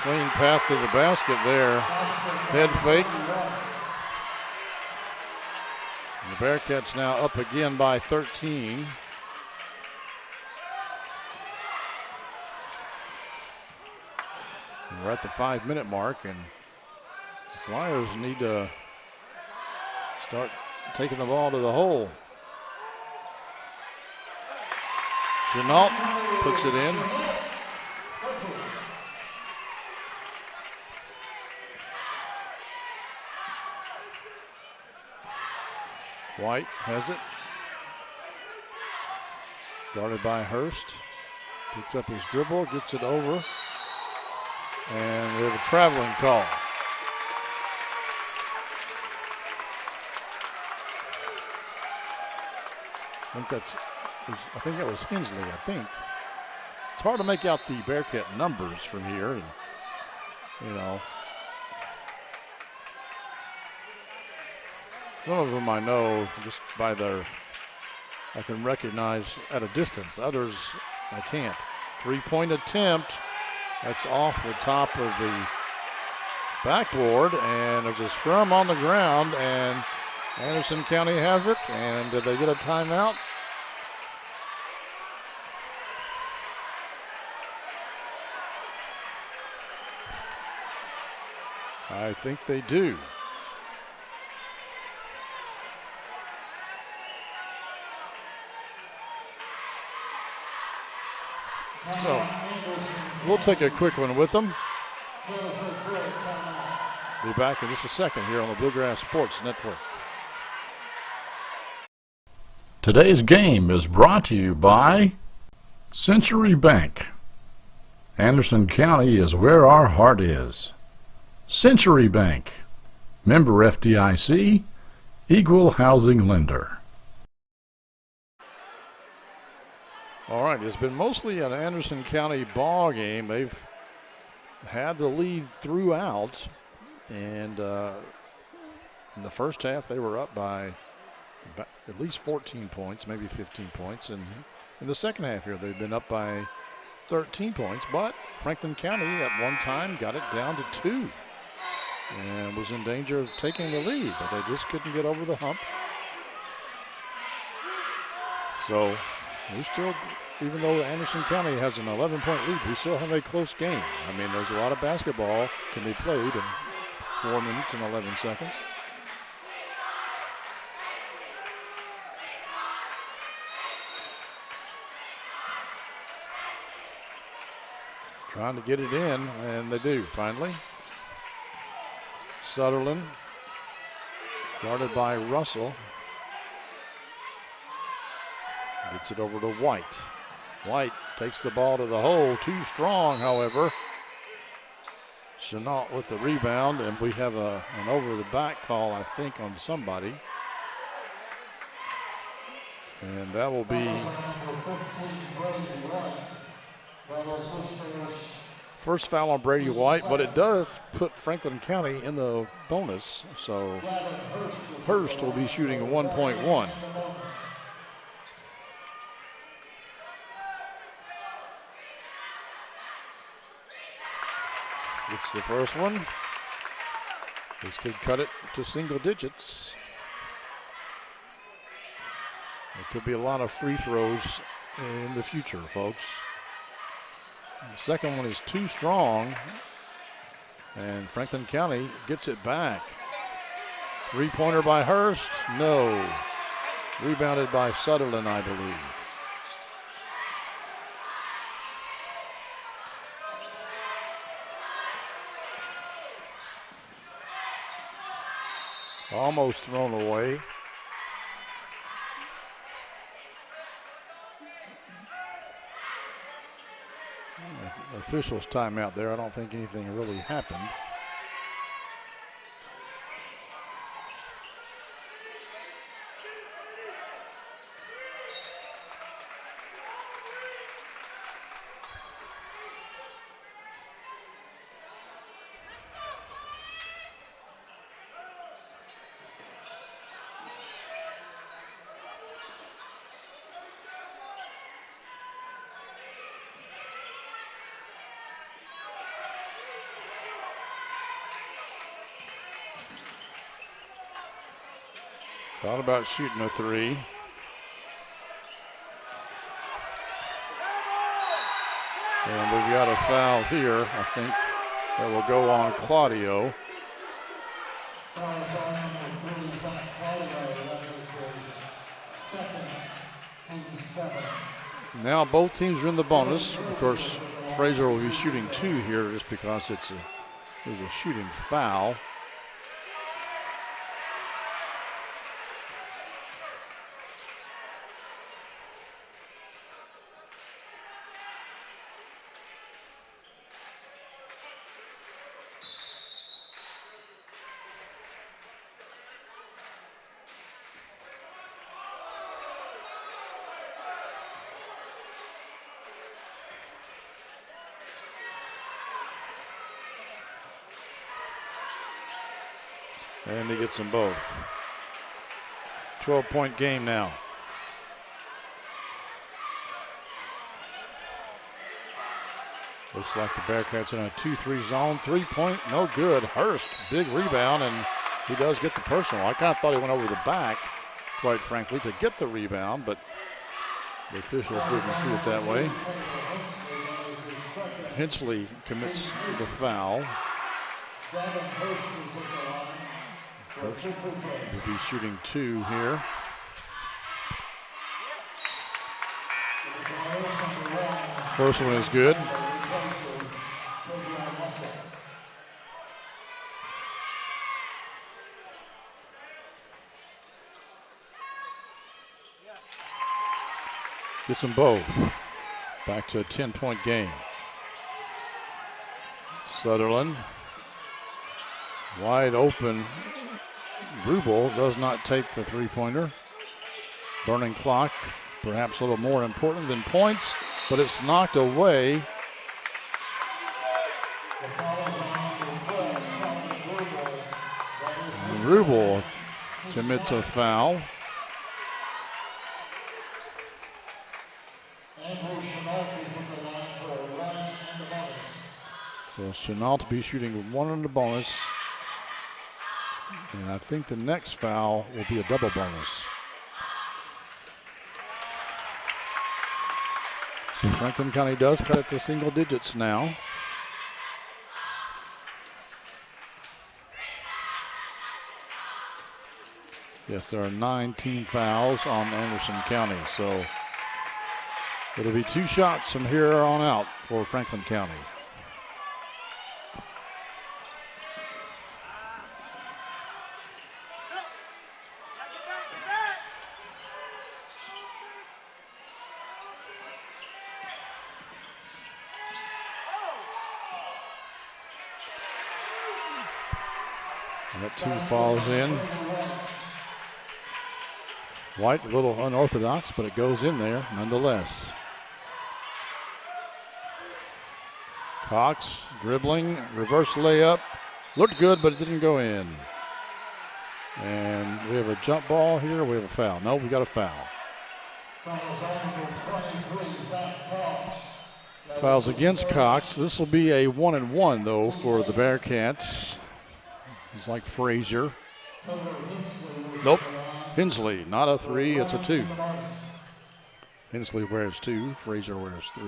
clean path to the basket there. Head fake. And the Bearcats now up again by 13. And we're at the 5-minute mark, and the Flyers need to start taking the ball to the hole. Chenault puts it in. White has it. Guarded by Hurst. Picks up his dribble, gets it over. And we have a traveling call. I think that was Hensley, I think. It's hard to make out the Bearcat numbers from here. And, you know. Some of them I know just by I can recognize at a distance. Others I can't. 3-point attempt. That's off the top of the backboard, and there's a scrum on the ground, and Anderson County has it. And did they get a timeout? I think they do. So we'll take a quick one with them. Be back in just a second here on the Bluegrass Sports Network. Today's game is brought to you by Century Bank. Anderson County is where our heart is. Century Bank, member FDIC, equal housing lender. All right, it's been mostly an Anderson County ball game. They've had the lead throughout, and in the first half they were up by at least 14 points, maybe 15 points. And in the second half here, they've been up by 13 points, but Franklin County at one time got it down to 2 and was in danger of taking the lead, but they just couldn't get over the hump. So we still, even though Anderson County has an 11-point lead, we still have a close game. I mean, there's a lot of basketball can be played in 4 minutes and 11 seconds. Trying to get it in, and they do, finally. Sutherland, guarded by Russell. Gets it over to White. White takes the ball to the hole. Too strong, however. Chenault with the rebound, and we have an over-the-back call, I think, on somebody. And that will be first foul on Brady White, but it does put Franklin County in the bonus, so Hurst will be shooting a 1.1. That's the first one. This could cut it to single digits. There could be a lot of free throws in the future, folks. The second one is too strong, and Franklin County gets it back. Three-pointer by Hurst, no. Rebounded by Sutherland, I believe. Almost thrown away. Officials timeout there. I don't think anything really happened. Thought about shooting a three. And we've got a foul here, I think, that will go on Claudio. Now both teams are in the bonus. Of course, Fraser will be shooting two here just because there's a shooting foul. And he gets them both. 12-point game now. Looks like the Bearcats in a 2-3 zone. 3-point, no good. Hurst, big rebound, and he does get the personal. I kind of thought he went over the back, quite frankly, to get the rebound, but the officials didn't see it that way. Hensley commits the foul. Hurst will be shooting two here. First one is good. Gets them both. Back to a 10-point game. Sutherland. Wide open. Rubel does not take the three-pointer. Burning clock, perhaps a little more important than points, but it's knocked away. Rubel commits a foul. So Chenault to be shooting one in the bonus. And I think the next foul will be a double bonus. So Franklin County does cut it to single digits now. Yes, there are 9 team fouls on Anderson County. So it'll be 2 shots from here on out for Franklin County. That 2 falls in. White, a little unorthodox, but it goes in there nonetheless. Cox dribbling, reverse layup. Looked good, but it didn't go in. And we have a jump ball here. We have a foul. No, we got a foul. Fouls against Cox. This will be a 1-1 though for the Bearcats. It's like Frazier. Nope. Hensley, not a 3, it's a 2. Hensley wears 2, Frazier wears 3.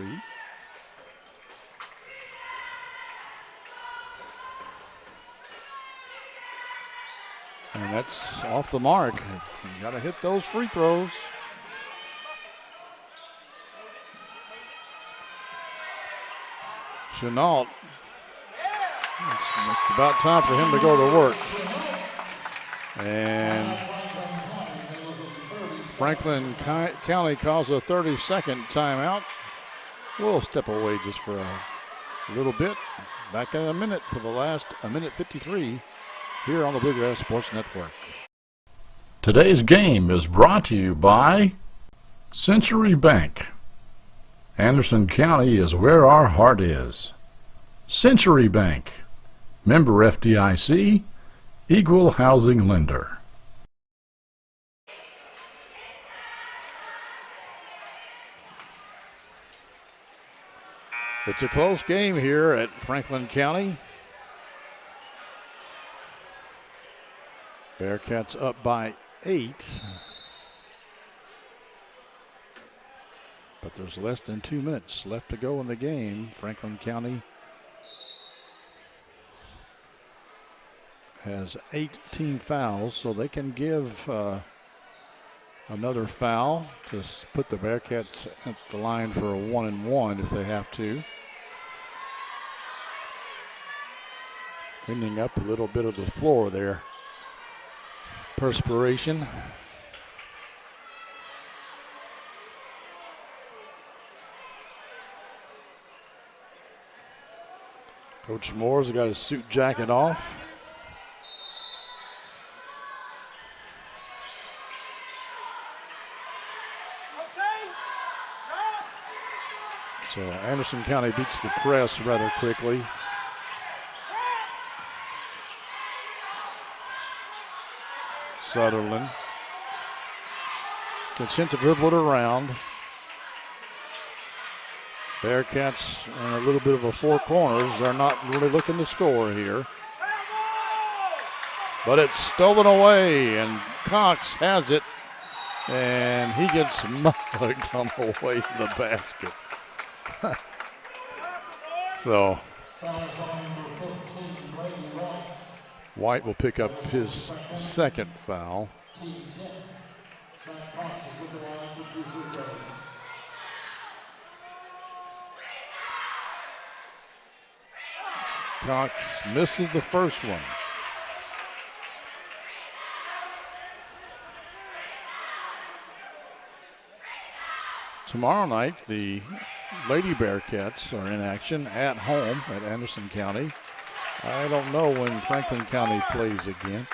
And that's off the mark. You got to hit those free throws. Chenault. It's about time for him to go to work. And Franklin County calls a 30-second timeout. We'll step away just for a little bit. Back in a minute for the last minute 53 here on the Bluegrass Sports Network. Today's game is brought to you by Century Bank. Anderson County is where our heart is. Century Bank, member FDIC, equal housing lender. It's a close game here at Franklin County. Bearcats up by 8. But there's less than 2 minutes left to go in the game. Franklin County has 18 fouls, so they can give another foul to put the Bearcats at the line for a 1-1 if they have to. Cleaning up a little bit of the floor there. Perspiration. Coach Moore's got his suit jacket off. So Anderson County beats the press rather quickly. Sutherland gets him to dribble it around. Bearcats in a little bit of a four corners. They're not really looking to score here. But it's stolen away, and Cox has it, and he gets mugged on the way to the basket. So White will pick up his second foul. Cox misses the first one. Tomorrow night, the Lady Bearcats are in action at home at Anderson County. I don't know when Franklin County plays again.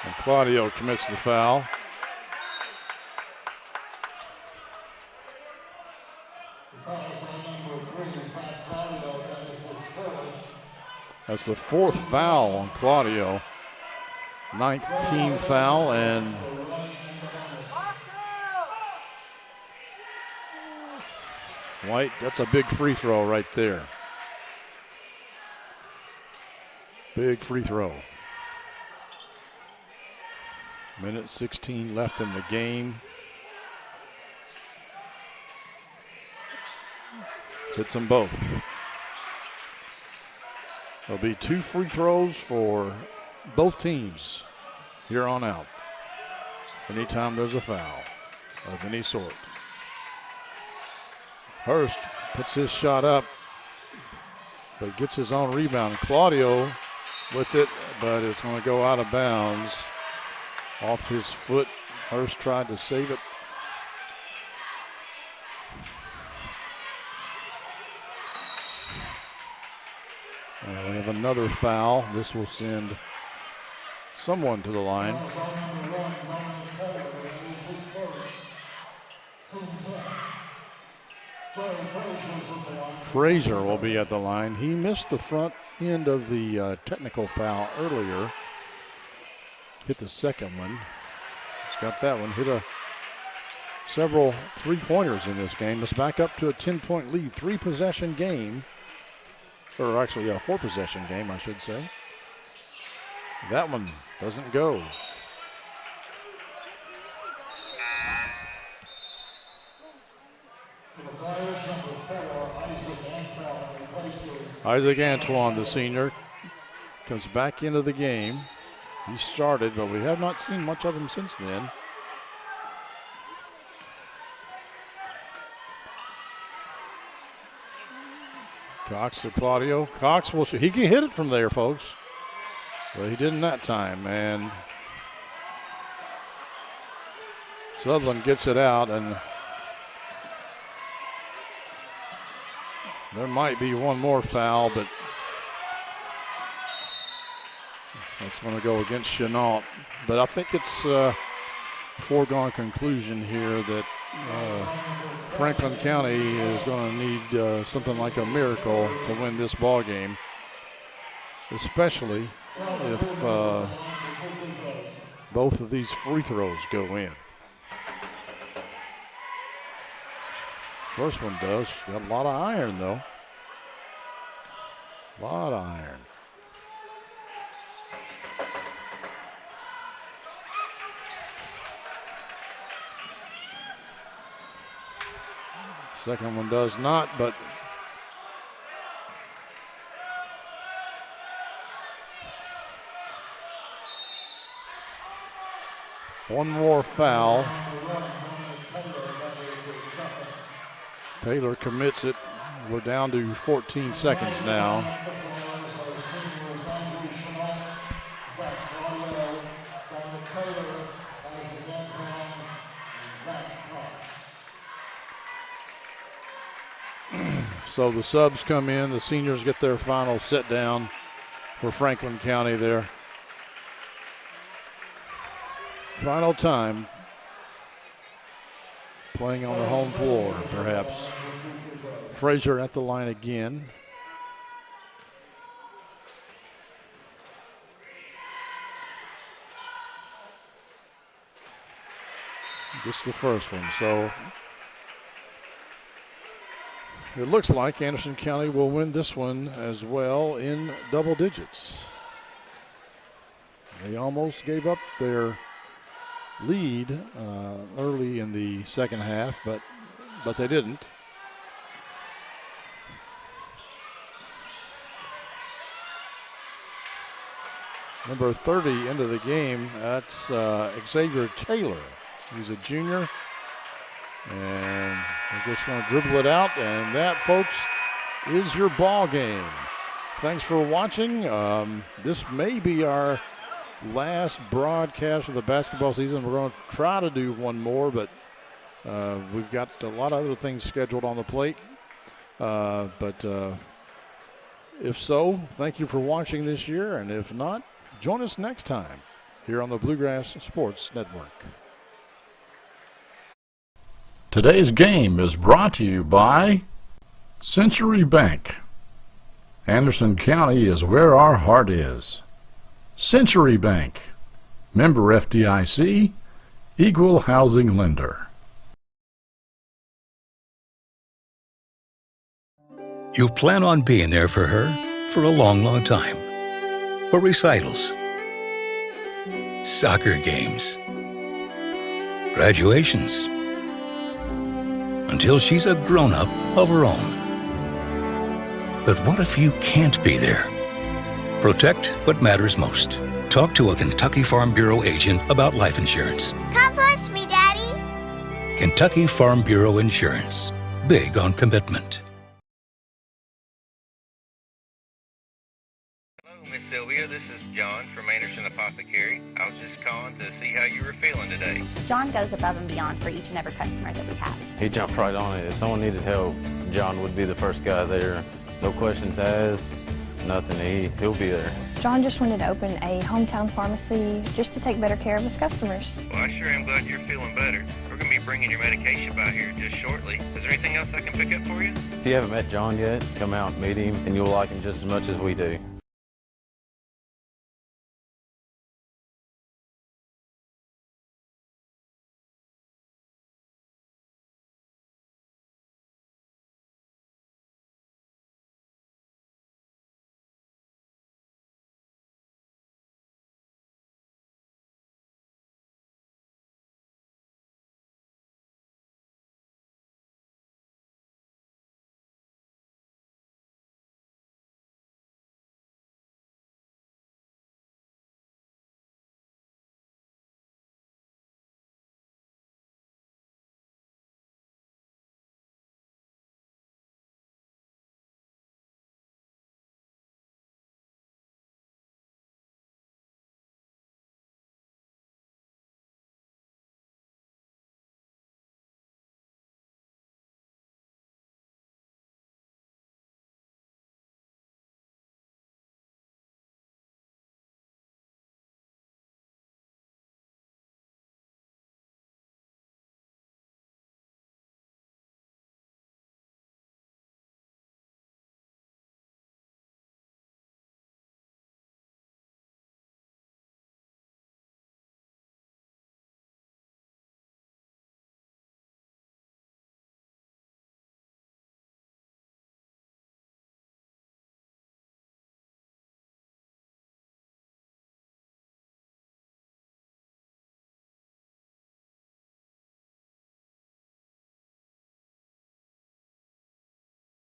And Claudio commits the foul. That's the fourth foul on Claudio. Ninth team foul, and White, that's a big free throw right there. Big free throw. Minute 16 left in the game. Hits them both. There'll be 2 free throws for both teams here on out. Anytime there's a foul of any sort. Hurst puts his shot up, but gets his own rebound. Claudio with it, but it's going to go out of bounds. Off his foot. Hurst tried to save it. We have another foul. This will send someone to the line. Frazier will be at the line. He missed the front end of the technical foul earlier. Hit the second one. He's got that one. Hit several three-pointers in this game. It's back up to a 10-point lead, three-possession game. Or actually, a four-possession game, I should say. That one doesn't go. Isaac Antoine, the senior, comes back into the game. He started, but we have not seen much of him since then. Cox to Claudio. Cox will shoot. He can hit it from there, folks. Well, he didn't that time, and Sutherland gets it out, and there might be one more foul, but that's going to go against Chenault. But I think it's a foregone conclusion here that Franklin County is going to need something like a miracle to win this ball game, especially if both of these free throws go in. First one does. Got a lot of iron, though. A lot of iron. Second one does not, but one more foul. Taylor commits it. We're down to 14 seconds now. So the subs come in. The seniors get their final sit down for Franklin County there. Final time. Playing on the home floor, perhaps. Frazier at the line again. Gets the first one, so it looks like Anderson County will win this one as well in double digits. They almost gave up their lead early in the second half, but they didn't. Number 30 into the game, that's Xavier Taylor. He's a junior, and they're just going to dribble it out, and that, folks, is your ball game. Thanks for watching. This may be our last broadcast of the basketball season. We're going to try to do one more, but we've got a lot of other things scheduled on the plate. But if so, thank you for watching this year, and if not, join us next time here on the Bluegrass Sports Network. Today's game is brought to you by Century Bank. Anderson County is where our heart is. Century Bank, member FDIC, equal housing lender. You plan on being there for her for a long, long time. For recitals, soccer games, graduations, until she's a grown-up of her own. But what if you can't be there? Protect what matters most. Talk to a Kentucky Farm Bureau agent about life insurance. Come push me, Daddy. Kentucky Farm Bureau Insurance. Big on commitment. Hello, Miss Sylvia. This is John from Anderson Apothecary. I was just calling to see how you were feeling today. John goes above and beyond for each and every customer that we have. He jumped right on it. If someone needed help, John would be the first guy there. No questions asked, nothing. He'll be there. John just wanted to open a hometown pharmacy just to take better care of his customers. Well, I sure am glad you're feeling better. We're going to be bringing your medication by here just shortly. Is there anything else I can pick up for you? If you haven't met John yet, come out and meet him, and you'll like him just as much as we do.